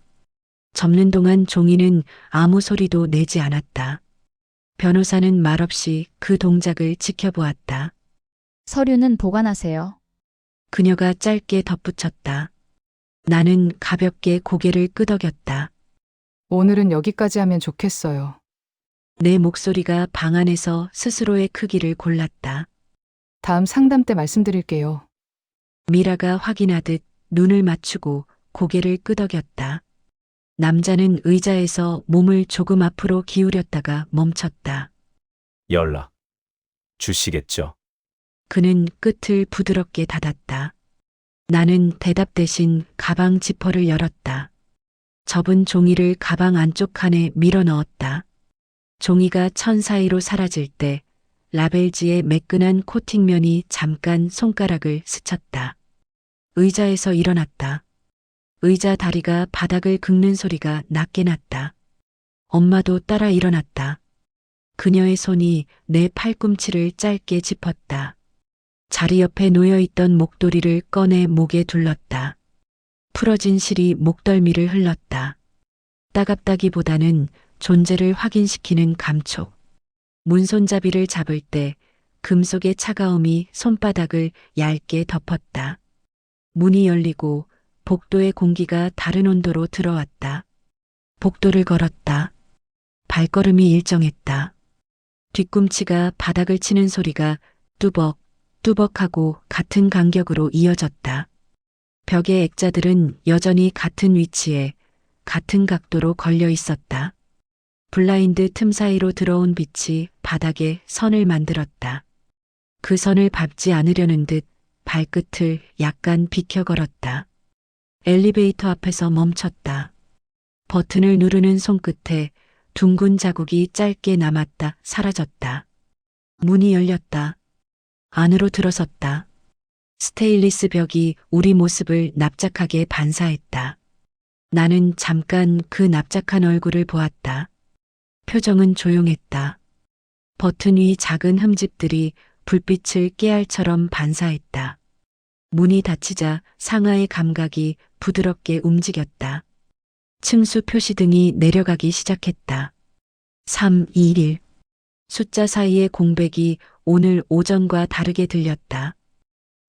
접는 동안 종이는 아무 소리도 내지 않았다. 변호사는 말없이 그 동작을 지켜보았다. 서류는 보관하세요. 그녀가 짧게 덧붙였다. 나는 가볍게 고개를 끄덕였다. 오늘은 여기까지 하면 좋겠어요. 내 목소리가 방 안에서 스스로의 크기를 골랐다. 다음 상담 때 말씀드릴게요. 미라가 확인하듯 눈을 맞추고 고개를 끄덕였다. 남자는 의자에서 몸을 조금 앞으로 기울였다가 멈췄다. 연락 주시겠죠? 그는 끝을 부드럽게 닫았다. 나는 대답 대신 가방 지퍼를 열었다. 접은 종이를 가방 안쪽 칸에 밀어 넣었다. 종이가 천 사이로 사라질 때 라벨지의 매끈한 코팅면이 잠깐 손가락을 스쳤다. 의자에서 일어났다. 의자 다리가 바닥을 긁는 소리가 낮게 났다. 엄마도 따라 일어났다. 그녀의 손이 내 팔꿈치를 짧게 짚었다. 자리 옆에 놓여있던 목도리를 꺼내 목에 둘렀다. 풀어진 실이 목덜미를 흘렀다. 따갑다기보다는 존재를 확인시키는 감촉. 문손잡이를 잡을 때 금속의 차가움이 손바닥을 얇게 덮었다. 문이 열리고 복도의 공기가 다른 온도로 들어왔다. 복도를 걸었다. 발걸음이 일정했다. 뒤꿈치가 바닥을 치는 소리가 뚜벅, 뚜벅하고 같은 간격으로 이어졌다. 벽의 액자들은 여전히 같은 위치에 같은 각도로 걸려 있었다. 블라인드 틈 사이로 들어온 빛이 바닥에 선을 만들었다. 그 선을 밟지 않으려는 듯 발끝을 약간 비켜 걸었다. 엘리베이터 앞에서 멈췄다. 버튼을 누르는 손끝에 둥근 자국이 짧게 남았다 사라졌다. 문이 열렸다. 안으로 들어섰다. 스테인리스 벽이 우리 모습을 납작하게 반사했다. 나는 잠깐 그 납작한 얼굴을 보았다. 표정은 조용했다. 버튼 위 작은 흠집들이 불빛을 깨알처럼 반사했다. 문이 닫히자 상하의 감각이 부드럽게 움직였다. 층수 표시등이 내려가기 시작했다. 321. 숫자 사이의 공백이 오늘 오전과 다르게 들렸다.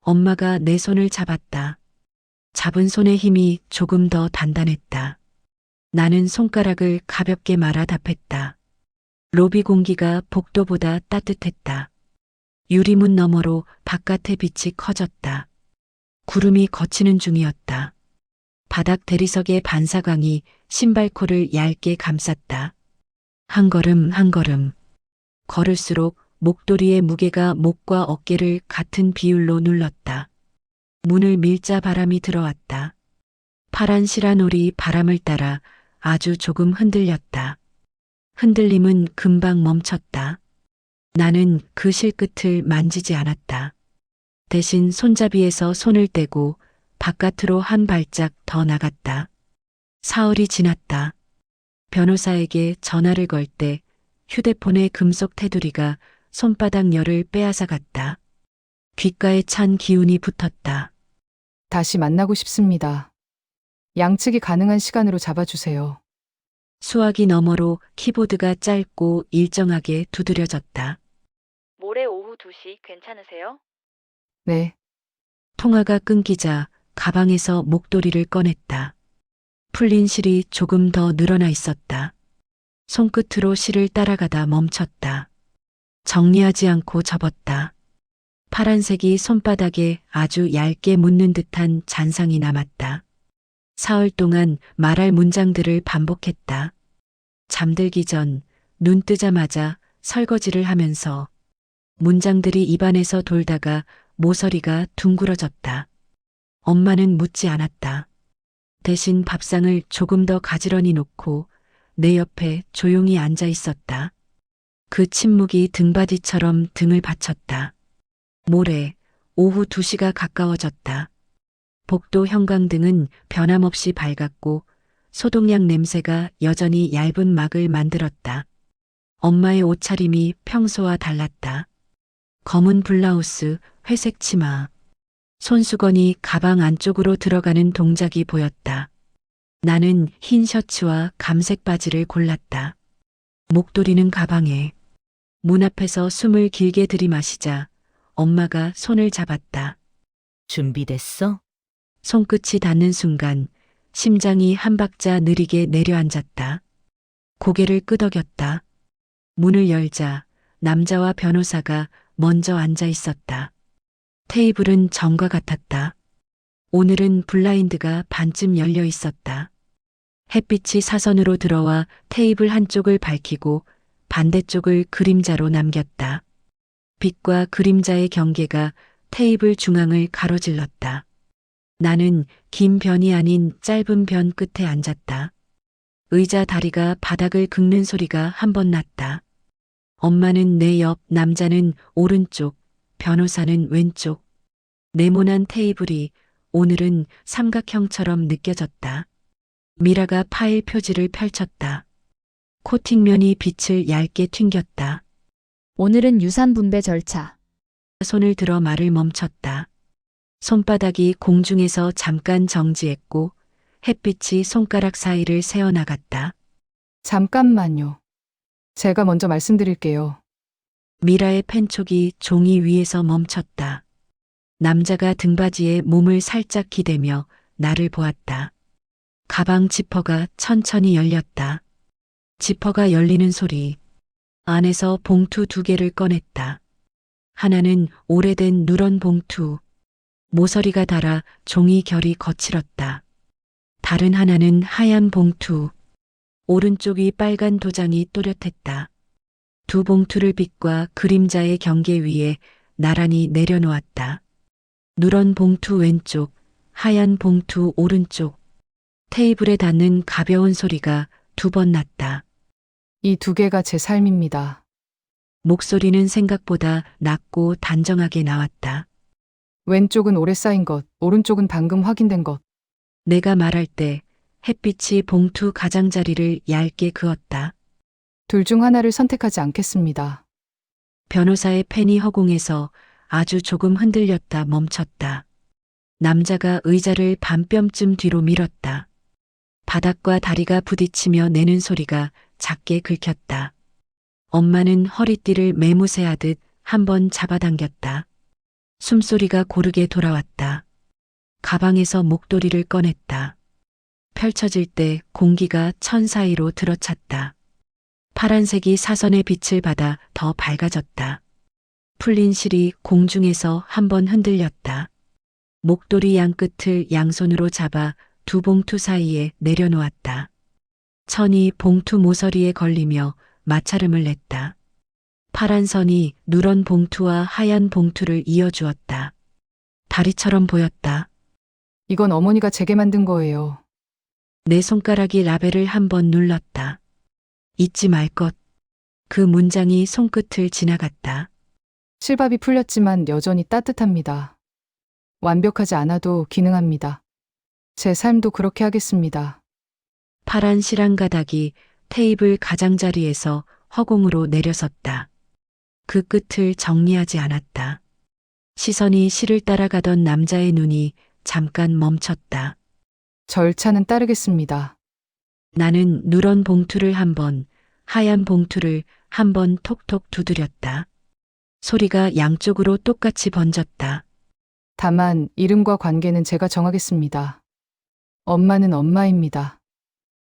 엄마가 내 손을 잡았다. 잡은 손의 힘이 조금 더 단단했다. 나는 손가락을 가볍게 말아 답했다. 로비 공기가 복도보다 따뜻했다. 유리문 너머로 바깥의 빛이 커졌다. 구름이 걷히는 중이었다. 바닥 대리석의 반사광이 신발코를 얇게 감쌌다. 한 걸음 한 걸음. 걸을수록 목도리의 무게가 목과 어깨를 같은 비율로 눌렀다. 문을 밀자 바람이 들어왔다. 파란 시라놀이 바람을 따라 아주 조금 흔들렸다. 흔들림은 금방 멈췄다. 나는 그 실끝을 만지지 않았다. 대신 손잡이에서 손을 떼고 바깥으로 한 발짝 더 나갔다. 사흘이 지났다. 변호사에게 전화를 걸 때 휴대폰의 금속 테두리가 손바닥 열을 빼앗아갔다. 귓가에 찬 기운이 붙었다. 다시 만나고 싶습니다. 양측이 가능한 시간으로 잡아주세요. 수화기 너머로 키보드가 짧고 일정하게 두드려졌다. 모레 오후 2시 괜찮으세요? 네, 통화가 끊기자 가방에서 목도리를 꺼냈다. 풀린 실이 조금 더 늘어나 있었다. 손끝으로 실을 따라가다 멈췄다. 정리하지 않고 접었다. 파란색이 손바닥에 아주 얇게 묻는 듯한 잔상이 남았다. 사흘 동안 말할 문장들을 반복했다. 잠들기 전 눈 뜨자마자 설거지를 하면서 문장들이 입안에서 돌다가 모서리가 둥그러졌다. 엄마는 묻지 않았다. 대신 밥상을 조금 더 가지런히 놓고 내 옆에 조용히 앉아 있었다. 그 침묵이 등받이처럼 등을 받쳤다. 모레 오후 2시가 가까워졌다. 복도 형광등은 변함없이 밝았고 소독약 냄새가 여전히 얇은 막을 만들었다. 엄마의 옷차림이 평소와 달랐다. 검은 블라우스, 회색 치마. 손수건이 가방 안쪽으로 들어가는 동작이 보였다. 나는 흰 셔츠와 감색 바지를 골랐다. 목도리는 가방에. 문 앞에서 숨을 길게 들이마시자 엄마가 손을 잡았다. 준비됐어? 손끝이 닿는 순간 심장이 한 박자 느리게 내려앉았다. 고개를 끄덕였다. 문을 열자 남자와 변호사가 먼저 앉아 있었다. 테이블은 전과 같았다. 오늘은 블라인드가 반쯤 열려 있었다. 햇빛이 사선으로 들어와 테이블 한쪽을 밝히고 반대쪽을 그림자로 남겼다. 빛과 그림자의 경계가 테이블 중앙을 가로질렀다. 나는 긴 변이 아닌 짧은 변 끝에 앉았다. 의자 다리가 바닥을 긁는 소리가 한 번 났다. 엄마는 내 옆, 남자는 오른쪽, 변호사는 왼쪽. 네모난 테이블이 오늘은 삼각형처럼 느껴졌다. 미라가 파일 표지를 펼쳤다. 코팅면이 빛을 얇게 튕겼다. 오늘은 유산 분배 절차. 손을 들어 말을 멈췄다. 손바닥이 공중에서 잠깐 정지했고 햇빛이 손가락 사이를 새어나갔다. 잠깐만요. 제가 먼저 말씀드릴게요. 미라의 펜촉이 종이 위에서 멈췄다. 남자가 등받이에 몸을 살짝 기대며 나를 보았다. 가방 지퍼가 천천히 열렸다. 지퍼가 열리는 소리. 안에서 봉투 2개를 꺼냈다. 하나는 오래된 누런 봉투. 모서리가 닳아 종이 결이 거칠었다. 다른 하나는 하얀 봉투. 오른쪽이 빨간 도장이 또렷했다. 두 봉투를 빛과 그림자의 경계 위에 나란히 내려놓았다. 누런 봉투 왼쪽, 하얀 봉투 오른쪽. 테이블에 닿는 가벼운 소리가 2번 났다. 이 2개가 제 삶입니다. 목소리는 생각보다 낮고 단정하게 나왔다. 왼쪽은 오래 쌓인 것, 오른쪽은 방금 확인된 것. 내가 말할 때 햇빛이 봉투 가장자리를 얇게 그었다. 둘 중 하나를 선택하지 않겠습니다. 변호사의 펜이 허공에서 아주 조금 흔들렸다 멈췄다. 남자가 의자를 반뼘쯤 뒤로 밀었다. 바닥과 다리가 부딪히며 내는 소리가 작게 긁혔다. 엄마는 허리띠를 매무새하듯 한번 잡아당겼다. 숨소리가 고르게 돌아왔다. 가방에서 목도리를 꺼냈다. 펼쳐질 때 공기가 천 사이로 들어찼다. 파란색이 사선의 빛을 받아 더 밝아졌다. 풀린 실이 공중에서 한번 흔들렸다. 목도리 양끝을 양손으로 잡아 2 봉투 사이에 내려놓았다. 천이 봉투 모서리에 걸리며 마찰음을 냈다. 파란 선이 누런 봉투와 하얀 봉투를 이어주었다. 다리처럼 보였다. 이건 어머니가 제게 만든 거예요. 내 손가락이 라벨을 한번 눌렀다. 잊지 말 것. 그 문장이 손끝을 지나갔다. 실밥이 풀렸지만 여전히 따뜻합니다. 완벽하지 않아도 기능합니다. 제 삶도 그렇게 하겠습니다. 파란 실랑가닥이 테이블 가장자리에서 허공으로 내려섰다. 그 끝을 정리하지 않았다. 시선이 실을 따라가던 남자의 눈이 잠깐 멈췄다. 절차는 따르겠습니다. 나는 누런 봉투를 한 번, 하얀 봉투를 한 번 톡톡 두드렸다. 소리가 양쪽으로 똑같이 번졌다. 다만 이름과 관계는 제가 정하겠습니다. 엄마는 엄마입니다.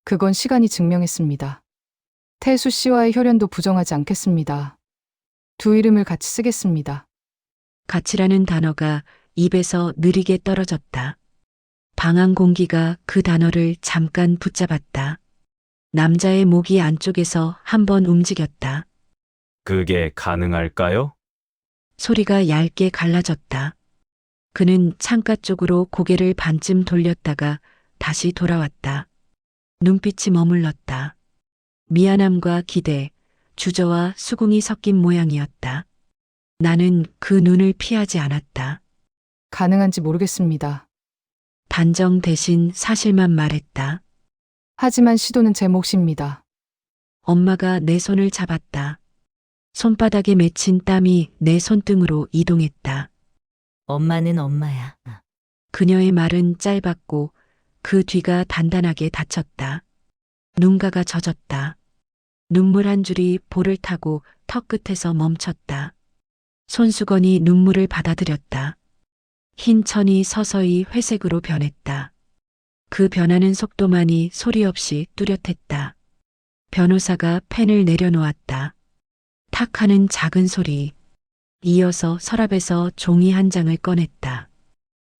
그건 시간이 증명했습니다. 태수 씨와의 혈연도 부정하지 않겠습니다. 두 이름을 같이 쓰겠습니다. 가치라는 단어가 입에서 느리게 떨어졌다. 방한 공기가 그 단어를 잠깐 붙잡았다. 남자의 목이 안쪽에서 한번 움직였다. 그게 가능할까요? 소리가 얇게 갈라졌다. 그는 창가 쪽으로 고개를 반쯤 돌렸다가 다시 돌아왔다. 눈빛이 머물렀다. 미안함과 기대, 주저와 수긍이 섞인 모양이었다. 나는 그 눈을 피하지 않았다. 가능한지 모르겠습니다. 단정 대신 사실만 말했다. 하지만 시도는 제 몫입니다. 엄마가 내 손을 잡았다. 손바닥에 맺힌 땀이 내 손등으로 이동했다. 엄마는 엄마야. 그녀의 말은 짧았고 그 뒤가 단단하게 닫혔다. 눈가가 젖었다. 눈물 한 줄이 볼을 타고 턱 끝에서 멈췄다. 손수건이 눈물을 받아들였다. 흰 천이 서서히 회색으로 변했다. 그 변하는 속도만이 소리 없이 뚜렷했다. 변호사가 펜을 내려놓았다. 탁 하는 작은 소리. 이어서 서랍에서 종이 한 장을 꺼냈다.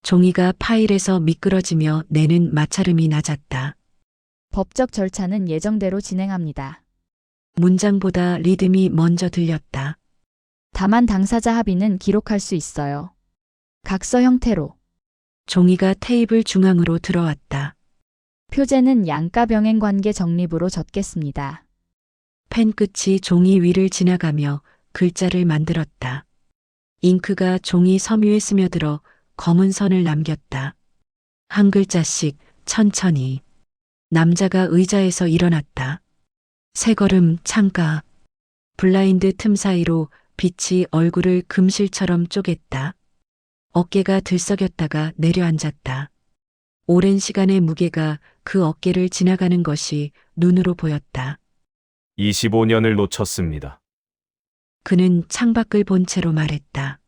종이가 파일에서 미끄러지며 내는 마찰음이 낮았다. 법적 절차는 예정대로 진행합니다. 문장보다 리듬이 먼저 들렸다. 다만 당사자 합의는 기록할 수 있어요. 각서 형태로. 종이가 테이블 중앙으로 들어왔다. 표제는 양가 병행 관계 정립으로 적겠습니다. 펜 끝이 종이 위를 지나가며 글자를 만들었다. 잉크가 종이 섬유에 스며들어 검은 선을 남겼다. 한 글자씩 천천히. 남자가 의자에서 일어났다. 세 걸음 창가. 블라인드 틈 사이로 빛이 얼굴을 금실처럼 쪼갰다. 어깨가 들썩였다가 내려앉았다. 오랜 시간의 무게가 그 어깨를 지나가는 것이 눈으로 보였다. 25년을 놓쳤습니다. 그는 창밖을 본 채로 말했다.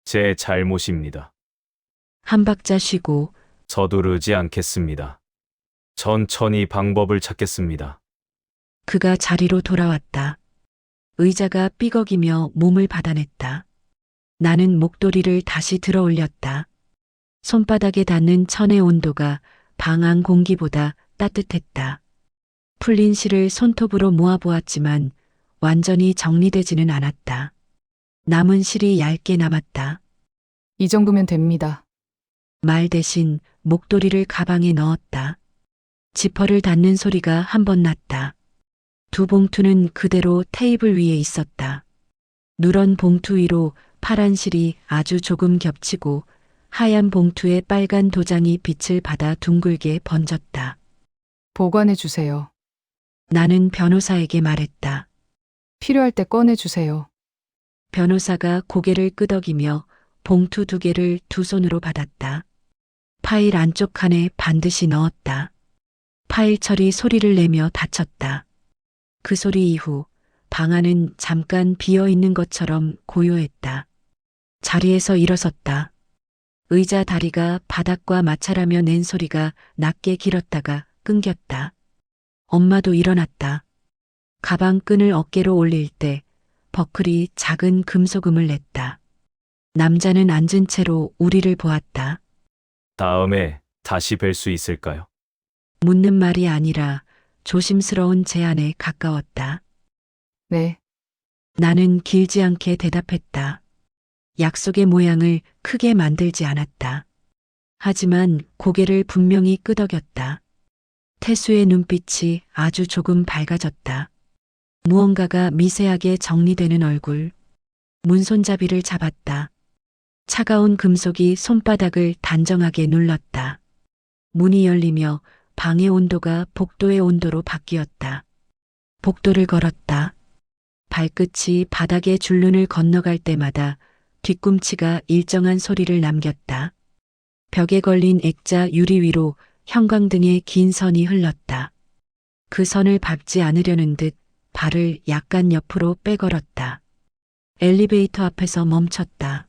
제 잘못입니다. 한 박자 쉬고 서두르지 않겠습니다. 천천히 방법을 찾겠습니다. 그가 자리로 돌아왔다. 의자가 삐걱이며 몸을 받아냈다. 나는 목도리를 다시 들어 올렸다. 손바닥에 닿는 천의 온도가 방 안 공기보다 따뜻했다. 풀린 실을 손톱으로 모아보았지만 완전히 정리되지는 않았다. 남은 실이 얇게 남았다. 이 정도면 됩니다. 말 대신 목도리를 가방에 넣었다. 지퍼를 닫는 소리가 한 번 났다. 두 봉투는 그대로 테이블 위에 있었다. 누런 봉투 위로 파란 실이 아주 조금 겹치고 하얀 봉투에 빨간 도장이 빛을 받아 둥글게 번졌다. 보관해 주세요. 나는 변호사에게 말했다. 필요할 때 꺼내 주세요. 변호사가 고개를 끄덕이며 봉투 2개를 두 손으로 받았다. 파일 안쪽 칸에 반드시 넣었다. 파일 처리 소리를 내며 닫혔다. 그 소리 이후 방 안은 잠깐 비어 있는 것처럼 고요했다. 자리에서 일어섰다. 의자 다리가 바닥과 마찰하며 낸 소리가 낮게 길었다가 끊겼다. 엄마도 일어났다. 가방 끈을 어깨로 올릴 때 버클이 작은 금소금을 냈다. 남자는 앉은 채로 우리를 보았다. 다음에 다시 뵐 수 있을까요? 묻는 말이 아니라 조심스러운 제안에 가까웠다. 네, 나는 길지 않게 대답했다. 약속의 모양을 크게 만들지 않았다. 하지만 고개를 분명히 끄덕였다. 태수의 눈빛이 아주 조금 밝아졌다. 무언가가 미세하게 정리되는 얼굴. 문손잡이를 잡았다. 차가운 금속이 손바닥을 단정하게 눌렀다. 문이 열리며 방의 온도가 복도의 온도로 바뀌었다. 복도를 걸었다. 발끝이 바닥의 줄눈을 건너갈 때마다 뒤꿈치가 일정한 소리를 남겼다. 벽에 걸린 액자 유리 위로 형광등의 긴 선이 흘렀다. 그 선을 밟지 않으려는 듯 발을 약간 옆으로 빼걸었다. 엘리베이터 앞에서 멈췄다.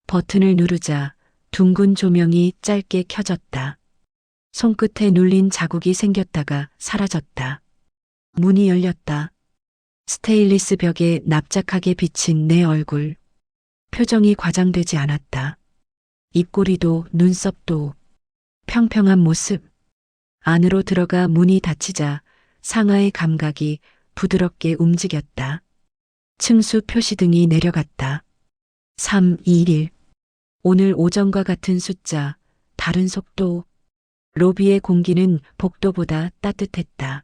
버튼을 누르자 둥근 조명이 짧게 켜졌다. 손끝에 눌린 자국이 생겼다가 사라졌다. 문이 열렸다. 스테인리스 벽에 납작하게 비친 내 얼굴. 표정이 과장되지 않았다. 입꼬리도 눈썹도 평평한 모습. 안으로 들어가 문이 닫히자 상하의 감각이 부드럽게 움직였다. 층수 표시등이 내려갔다. 321. 오늘 오전과 같은 숫자, 다른 속도. 로비의 공기는 복도보다 따뜻했다.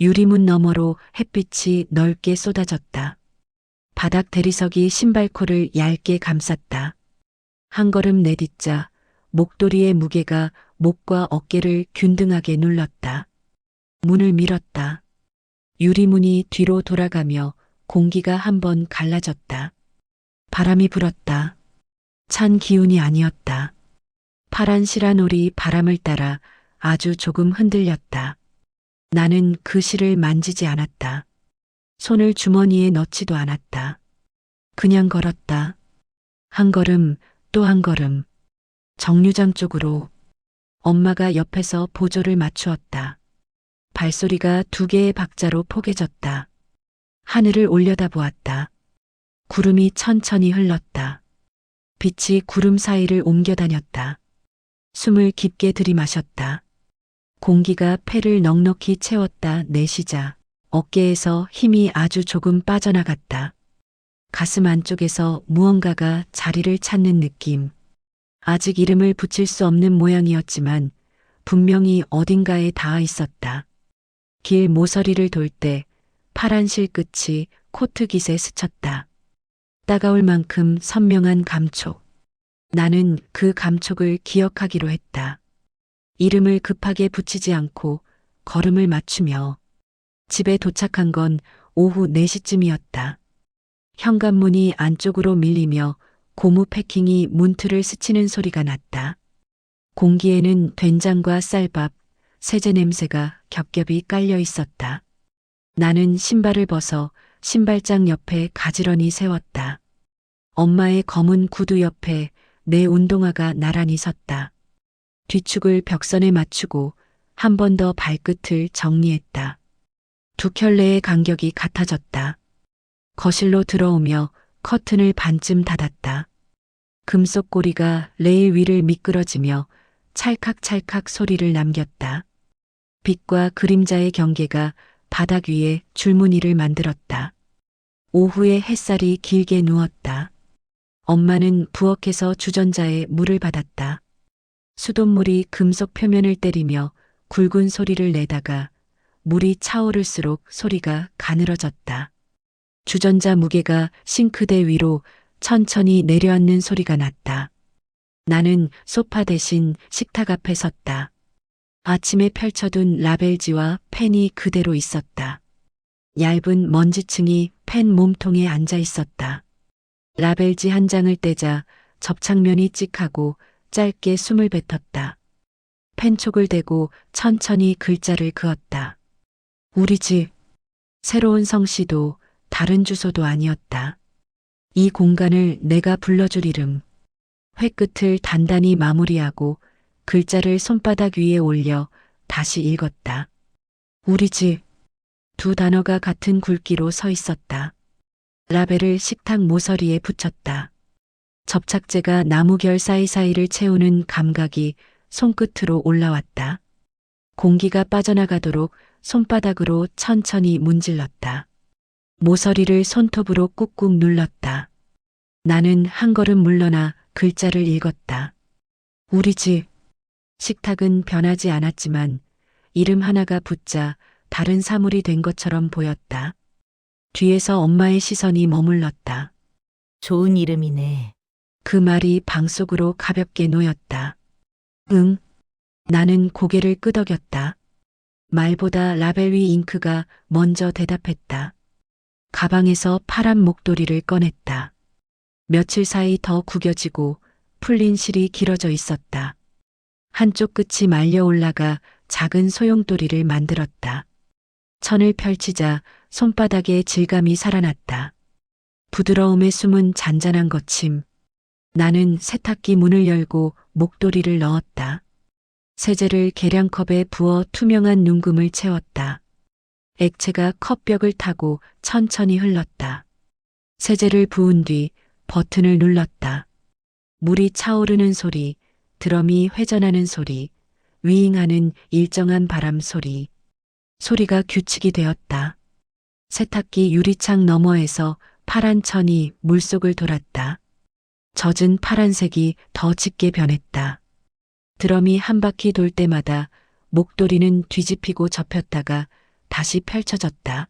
유리문 너머로 햇빛이 넓게 쏟아졌다. 바닥 대리석이 신발코를 얇게 감쌌다. 한 걸음 내딛자 목도리의 무게가 목과 어깨를 균등하게 눌렀다. 문을 밀었다. 유리문이 뒤로 돌아가며 공기가 한번 갈라졌다. 바람이 불었다. 찬 기운이 아니었다. 파란 시라놀이 바람을 따라 아주 조금 흔들렸다. 나는 그 실을 만지지 않았다. 손을 주머니에 넣지도 않았다. 그냥 걸었다. 한 걸음, 또 한 걸음. 정류장 쪽으로. 엄마가 옆에서 보조를 맞추었다. 발소리가 2개의 박자로 포개졌다. 하늘을 올려다보았다. 구름이 천천히 흘렀다. 빛이 구름 사이를 옮겨 다녔다. 숨을 깊게 들이마셨다. 공기가 폐를 넉넉히 채웠다. 내쉬자 어깨에서 힘이 아주 조금 빠져나갔다. 가슴 안쪽에서 무언가가 자리를 찾는 느낌. 아직 이름을 붙일 수 없는 모양이었지만 분명히 어딘가에 닿아 있었다. 길 모서리를 돌 때 파란 실끝이 코트 깃에 스쳤다. 따가울 만큼 선명한 감촉. 나는 그 감촉을 기억하기로 했다. 이름을 급하게 붙이지 않고 걸음을 맞추며 집에 도착한 건 오후 4시쯤이었다. 현관문이 안쪽으로 밀리며 고무 패킹이 문틀을 스치는 소리가 났다. 공기에는 된장과 쌀밥, 세제 냄새가 겹겹이 깔려 있었다. 나는 신발을 벗어 신발장 옆에 가지런히 세웠다. 엄마의 검은 구두 옆에 내 운동화가 나란히 섰다. 뒤축을 벽선에 맞추고 한 번 더 발끝을 정리했다. 두 켤레의 간격이 같아졌다. 거실로 들어오며 커튼을 반쯤 닫았다. 금속 고리가 레일 위를 미끄러지며 찰칵찰칵 소리를 남겼다. 빛과 그림자의 경계가 바닥 위에 줄무늬를 만들었다. 오후에 햇살이 길게 누웠다. 엄마는 부엌에서 주전자에 물을 받았다. 수돗물이 금속 표면을 때리며 굵은 소리를 내다가 물이 차오를수록 소리가 가늘어졌다. 주전자 무게가 싱크대 위로 천천히 내려앉는 소리가 났다. 나는 소파 대신 식탁 앞에 섰다. 아침에 펼쳐둔 라벨지와 펜이 그대로 있었다. 얇은 먼지층이 펜 몸통에 앉아 있었다. 라벨지 한 장을 떼자 접착면이 찍하고 짧게 숨을 뱉었다. 펜촉을 대고 천천히 글자를 그었다. 우리 집. 새로운 성씨도 다른 주소도 아니었다. 이 공간을 내가 불러줄 이름. 회끝을 단단히 마무리하고 글자를 손바닥 위에 올려 다시 읽었다. 우리 집. 두 단어가 같은 굵기로 서 있었다. 라벨을 식탁 모서리에 붙였다. 접착제가 나무결 사이사이를 채우는 감각이 손끝으로 올라왔다. 공기가 빠져나가도록 손바닥으로 천천히 문질렀다. 모서리를 손톱으로 꾹꾹 눌렀다. 나는 한 걸음 물러나 글자를 읽었다. 우리 집. 식탁은 변하지 않았지만 이름 하나가 붙자 다른 사물이 된 것처럼 보였다. 뒤에서 엄마의 시선이 머물렀다. 좋은 이름이네. 그 말이 방 속으로 가볍게 놓였다. 응. 나는 고개를 끄덕였다. 말보다 라벨 위 잉크가 먼저 대답했다. 가방에서 파란 목도리를 꺼냈다. 며칠 사이 더 구겨지고 풀린 실이 길어져 있었다. 한쪽 끝이 말려 올라가 작은 소용돌이를 만들었다. 천을 펼치자 손바닥에 질감이 살아났다. 부드러움에 숨은 잔잔한 거침. 나는 세탁기 문을 열고 목도리를 넣었다. 세제를 계량컵에 부어 투명한 눈금을 채웠다. 액체가 컵벽을 타고 천천히 흘렀다. 세제를 부은 뒤 버튼을 눌렀다. 물이 차오르는 소리, 드럼이 회전하는 소리, 윙하는 일정한 바람 소리. 소리가 규칙이 되었다. 세탁기 유리창 너머에서 파란 천이 물속을 돌았다. 젖은 파란색이 더 짙게 변했다. 드럼이 한 바퀴 돌 때마다 목도리는 뒤집히고 접혔다가 다시 펼쳐졌다.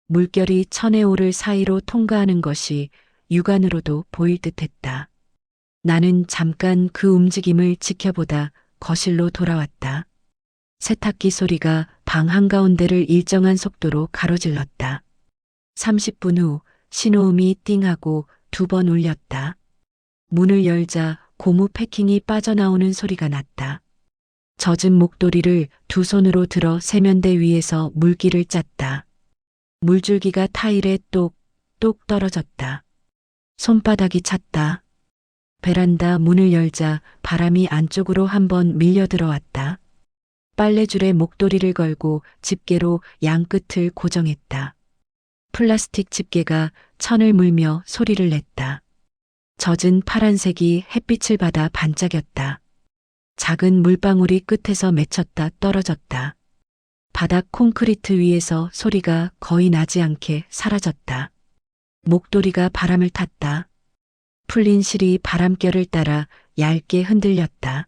물결이 천에 오를 사이로 통과하는 것이 육안으로도 보일 듯했다. 나는 잠깐 그 움직임을 지켜보다 거실로 돌아왔다. 세탁기 소리가 방 한가운데를 일정한 속도로 가로질렀다. 30분 후 신호음이 띵하고 2번 울렸다. 문을 열자 고무 패킹이 빠져나오는 소리가 났다. 젖은 목도리를 두 손으로 들어 세면대 위에서 물기를 짰다. 물줄기가 타일에 똑똑 떨어졌다. 손바닥이 찼다. 베란다 문을 열자 바람이 안쪽으로 한번 밀려 들어왔다. 빨래줄에 목도리를 걸고 집게로 양끝을 고정했다. 플라스틱 집게가 천을 물며 소리를 냈다. 젖은 파란색이 햇빛을 받아 반짝였다. 작은 물방울이 끝에서 맺혔다 떨어졌다. 바닥 콘크리트 위에서 소리가 거의 나지 않게 사라졌다. 목도리가 바람을 탔다. 풀린 실이 바람결을 따라 얇게 흔들렸다.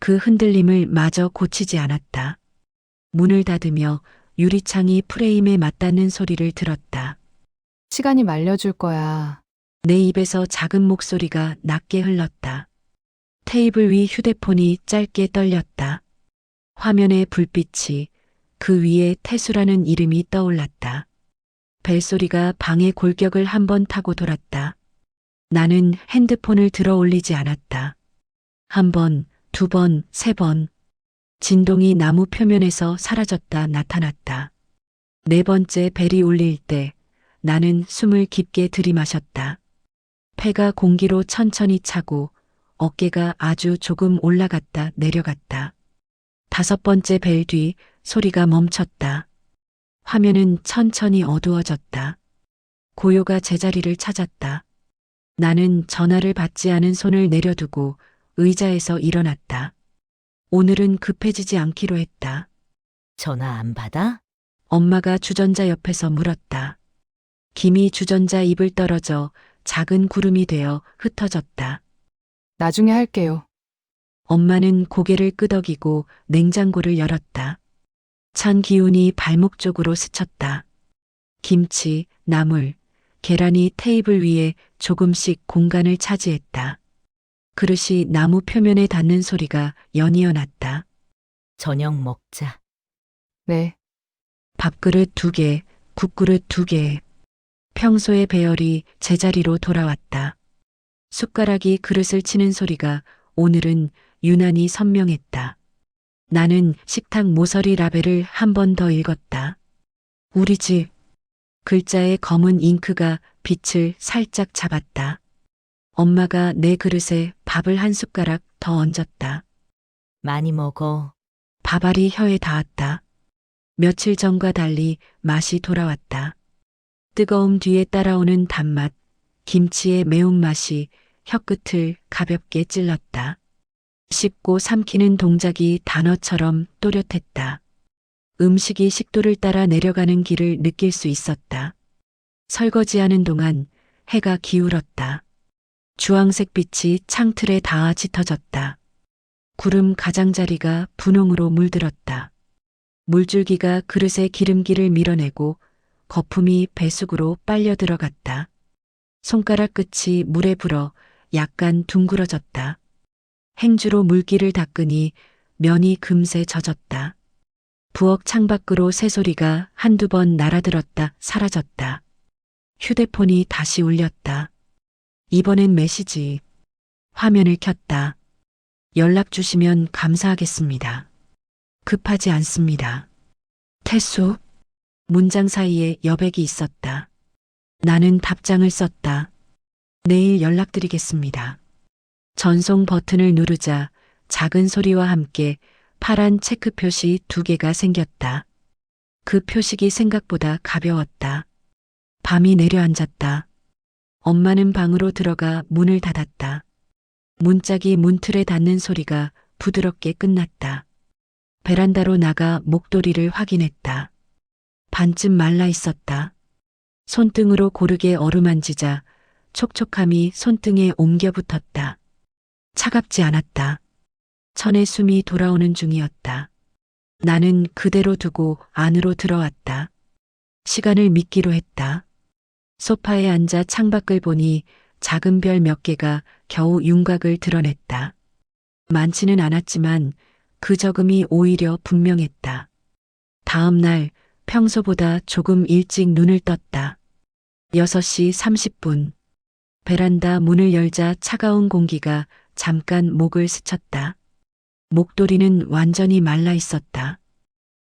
그 흔들림을 마저 고치지 않았다. 문을 닫으며 유리창이 프레임에 맞닿는 소리를 들었다. 시간이 말려줄 거야. 내 입에서 작은 목소리가 낮게 흘렀다. 테이블 위 휴대폰이 짧게 떨렸다. 화면의 불빛이 그 위에 태수라는 이름이 떠올랐다. 벨소리가 방의 골격을 한번 타고 돌았다. 나는 핸드폰을 들어 올리지 않았다. 한 번, 2번, 3번. 진동이 나무 표면에서 사라졌다 나타났다. 네 번째 벨이 울릴 때 나는 숨을 깊게 들이마셨다. 폐가 공기로 천천히 차고 어깨가 아주 조금 올라갔다 내려갔다. 다섯 번째 벨 뒤 소리가 멈췄다. 화면은 천천히 어두워졌다. 고요가 제자리를 찾았다. 나는 전화를 받지 않은 손을 내려두고 의자에서 일어났다. 오늘은 급해지지 않기로 했다. 전화 안 받아? 엄마가 주전자 옆에서 물었다. 김이 주전자 입을 떨어져 작은 구름이 되어 흩어졌다. 나중에 할게요. 엄마는 고개를 끄덕이고 냉장고를 열었다. 찬 기운이 발목 쪽으로 스쳤다. 김치, 나물, 계란이 테이블 위에 조금씩 공간을 차지했다. 그릇이 나무 표면에 닿는 소리가 연이어 났다. 저녁 먹자. 네. 밥그릇 2개, 국그릇 2개. 평소의 배열이 제자리로 돌아왔다. 숟가락이 그릇을 치는 소리가 오늘은 유난히 선명했다. 나는 식탁 모서리 라벨을 한 번 더 읽었다. 우리 집. 글자에 검은 잉크가 빛을 살짝 잡았다. 엄마가 내 그릇에 밥을 한 숟가락 더 얹었다. 많이 먹어. 밥알이 혀에 닿았다. 며칠 전과 달리 맛이 돌아왔다. 뜨거움 뒤에 따라오는 단맛, 김치의 매운맛이 혀끝을 가볍게 찔렀다. 씹고 삼키는 동작이 단어처럼 또렷했다. 음식이 식도를 따라 내려가는 길을 느낄 수 있었다. 설거지하는 동안 해가 기울었다. 주황색 빛이 창틀에 닿아 짙어졌다. 구름 가장자리가 분홍으로 물들었다. 물줄기가 그릇의 기름기를 밀어내고 거품이 배수구로 빨려 들어갔다. 손가락 끝이 물에 불어 약간 둥그러졌다. 행주로 물기를 닦으니 면이 금세 젖었다. 부엌 창밖으로 새소리가 한두 번 날아들었다 사라졌다. 휴대폰이 다시 울렸다. 이번엔 메시지. 화면을 켰다. 연락 주시면 감사하겠습니다. 급하지 않습니다. 태수. 문장 사이에 여백이 있었다. 나는 답장을 썼다. 내일 연락드리겠습니다. 전송 버튼을 누르자 작은 소리와 함께 파란 체크 표시 2개가 생겼다. 그 표식이 생각보다 가벼웠다. 밤이 내려앉았다. 엄마는 방으로 들어가 문을 닫았다. 문짝이 문틀에 닿는 소리가 부드럽게 끝났다. 베란다로 나가 목도리를 확인했다. 반쯤 말라 있었다. 손등으로 고르게 어루만지자 촉촉함이 손등에 옮겨 붙었다. 차갑지 않았다. 천의 숨이 돌아오는 중이었다. 나는 그대로 두고 안으로 들어왔다. 시간을 믿기로 했다. 소파에 앉아 창밖을 보니 작은 별 몇 개가 겨우 윤곽을 드러냈다. 많지는 않았지만 그 적음이 오히려 분명했다. 다음 날 평소보다 조금 일찍 눈을 떴다. 6시 30분. 베란다 문을 열자 차가운 공기가 잠깐 목을 스쳤다. 목도리는 완전히 말라 있었다.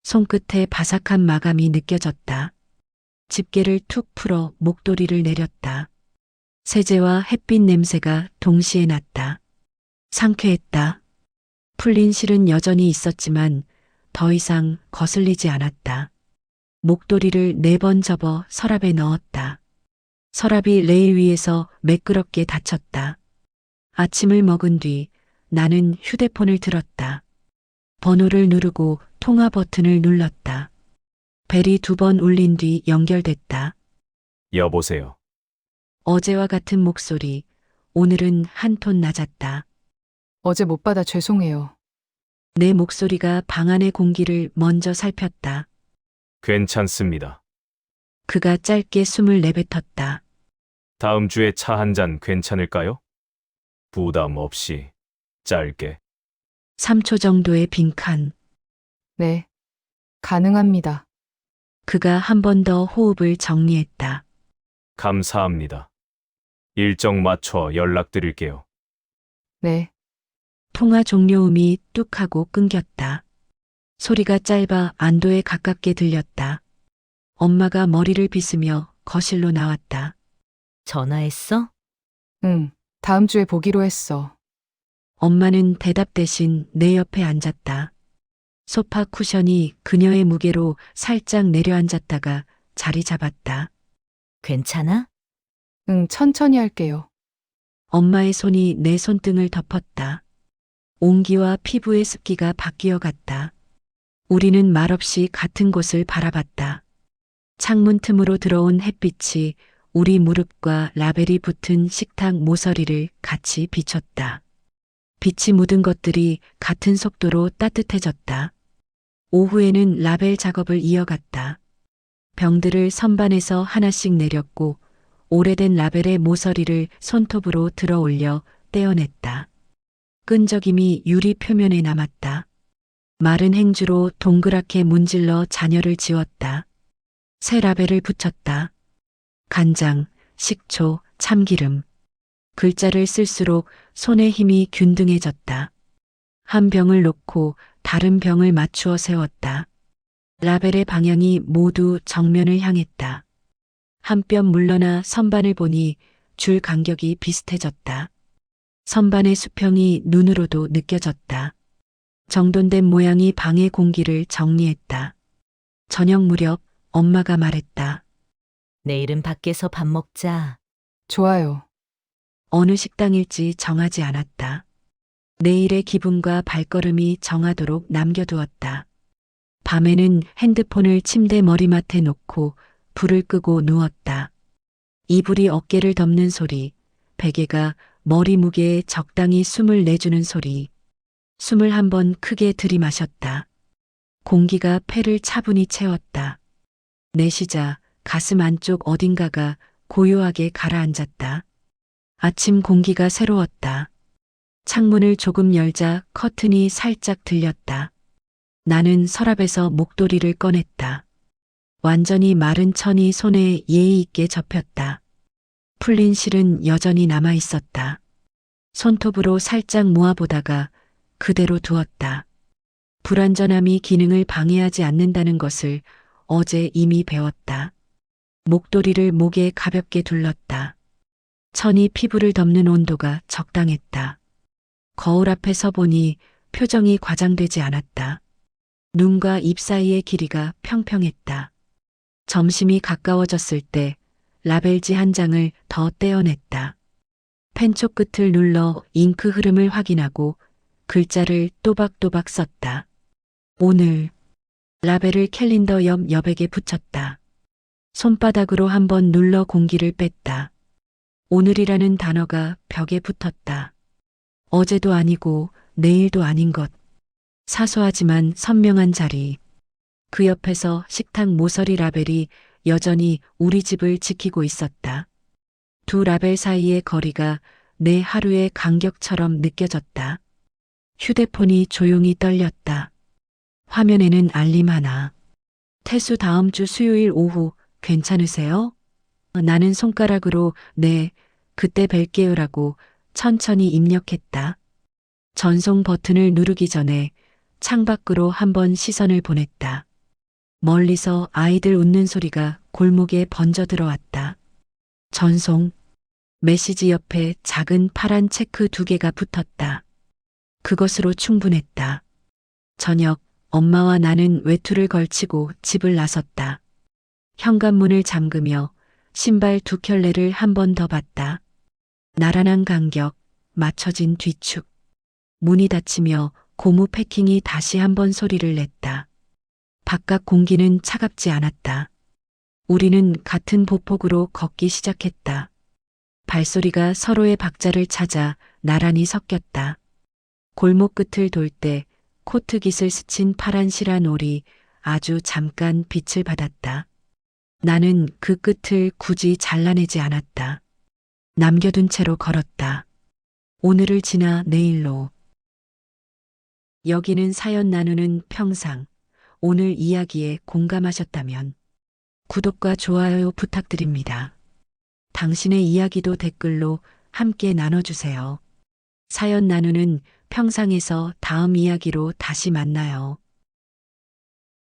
손끝에 바삭한 마감이 느껴졌다. 집게를 툭 풀어 목도리를 내렸다. 세제와 햇빛 냄새가 동시에 났다. 상쾌했다. 풀린 실은 여전히 있었지만 더 이상 거슬리지 않았다. 목도리를 4번 접어 서랍에 넣었다. 서랍이 레일 위에서 매끄럽게 닫혔다. 아침을 먹은 뒤 나는 휴대폰을 들었다. 번호를 누르고 통화 버튼을 눌렀다. 벨이 2번 울린 뒤 연결됐다. 여보세요. 어제와 같은 목소리, 오늘은 한 톤 낮았다. 어제 못 받아 죄송해요. 내 목소리가 방 안의 공기를 먼저 살폈다. 괜찮습니다. 그가 짧게 숨을 내뱉었다. 다음 주에 차 한 잔 괜찮을까요? 부담 없이 짧게. 3초 정도의 빈칸. 네. 가능합니다. 그가 한 번 더 호흡을 정리했다. 감사합니다. 일정 맞춰 연락드릴게요. 네. 통화 종료음이 뚝 하고 끊겼다. 소리가 짧아 안도에 가깝게 들렸다. 엄마가 머리를 빗으며 거실로 나왔다. 전화했어? 응, 다음 주에 보기로 했어. 엄마는 대답 대신 내 옆에 앉았다. 소파 쿠션이 그녀의 무게로 살짝 내려앉았다가 자리 잡았다. 괜찮아? 응, 천천히 할게요. 엄마의 손이 내 손등을 덮었다. 온기와 피부의 습기가 바뀌어 갔다. 우리는 말없이 같은 곳을 바라봤다. 창문 틈으로 들어온 햇빛이 우리 무릎과 라벨이 붙은 식탁 모서리를 같이 비췄다. 빛이 묻은 것들이 같은 속도로 따뜻해졌다. 오후에는 라벨 작업을 이어갔다. 병들을 선반에서 하나씩 내렸고 오래된 라벨의 모서리를 손톱으로 들어 올려 떼어냈다. 끈적임이 유리 표면에 남았다. 마른 행주로 동그랗게 문질러 잔여를 지웠다. 새 라벨을 붙였다. 간장, 식초, 참기름. 글자를 쓸수록 손의 힘이 균등해졌다. 한 병을 놓고 다른 병을 맞추어 세웠다. 라벨의 방향이 모두 정면을 향했다. 한 뼘 물러나 선반을 보니 줄 간격이 비슷해졌다. 선반의 수평이 눈으로도 느껴졌다. 정돈된 모양이 방의 공기를 정리했다. 저녁 무렵 엄마가 말했다. 내일은 밖에서 밥 먹자. 좋아요. 어느 식당일지 정하지 않았다. 내일의 기분과 발걸음이 정하도록 남겨두었다. 밤에는 핸드폰을 침대 머리맡에 놓고 불을 끄고 누웠다. 이불이 어깨를 덮는 소리, 베개가 머리 무게에 적당히 숨을 내주는 소리. 숨을 한 번 크게 들이마셨다. 공기가 폐를 차분히 채웠다. 내쉬자 가슴 안쪽 어딘가가 고요하게 가라앉았다. 아침 공기가 새로웠다. 창문을 조금 열자 커튼이 살짝 들렸다. 나는 서랍에서 목도리를 꺼냈다. 완전히 마른 천이 손에 예의 있게 접혔다. 풀린 실은 여전히 남아 있었다. 손톱으로 살짝 모아보다가 그대로 두었다. 불완전함이 기능을 방해하지 않는다는 것을 어제 이미 배웠다. 목도리를 목에 가볍게 둘렀다. 천이 피부를 덮는 온도가 적당했다. 거울 앞에 서 보니 표정이 과장되지 않았다. 눈과 입 사이의 길이가 평평했다. 점심이 가까워졌을 때 라벨지 한 장을 더 떼어냈다. 펜촉 끝을 눌러 잉크 흐름을 확인하고 글자를 또박또박 썼다. 오늘 라벨을 캘린더 옆 여백에 붙였다. 손바닥으로 한번 눌러 공기를 뺐다. 오늘이라는 단어가 벽에 붙었다. 어제도 아니고 내일도 아닌 것. 사소하지만 선명한 자리. 그 옆에서 식탁 모서리 라벨이 여전히 우리 집을 지키고 있었다. 두 라벨 사이의 거리가 내 하루의 간격처럼 느껴졌다. 휴대폰이 조용히 떨렸다. 화면에는 알림 하나. 태수 다음 주 수요일 오후 괜찮으세요? 나는 손가락으로 네, 그때 뵐게요라고 천천히 입력했다. 전송 버튼을 누르기 전에 창밖으로 한번 시선을 보냈다. 멀리서 아이들 웃는 소리가 골목에 번져 들어왔다. 전송. 메시지 옆에 작은 파란 체크 2개가 붙었다. 그것으로 충분했다. 저녁, 엄마와 나는 외투를 걸치고 집을 나섰다. 현관문을 잠그며 신발 2켤레를 한 번 더 봤다. 나란한 간격, 맞춰진 뒤축. 문이 닫히며 고무 패킹이 다시 한 번 소리를 냈다. 바깥 공기는 차갑지 않았다. 우리는 같은 보폭으로 걷기 시작했다. 발소리가 서로의 박자를 찾아 나란히 섞였다. 골목 끝을 돌 때 코트 깃을 스친 파란 실한 올이 아주 잠깐 빛을 받았다. 나는 그 끝을 굳이 잘라내지 않았다. 남겨둔 채로 걸었다. 오늘을 지나 내일로. 여기는 사연 나누는 평상. 오늘 이야기에 공감하셨다면 구독과 좋아요 부탁드립니다. 당신의 이야기도 댓글로 함께 나눠주세요. 사연 나누는 평상에서 다음 이야기로 다시 만나요.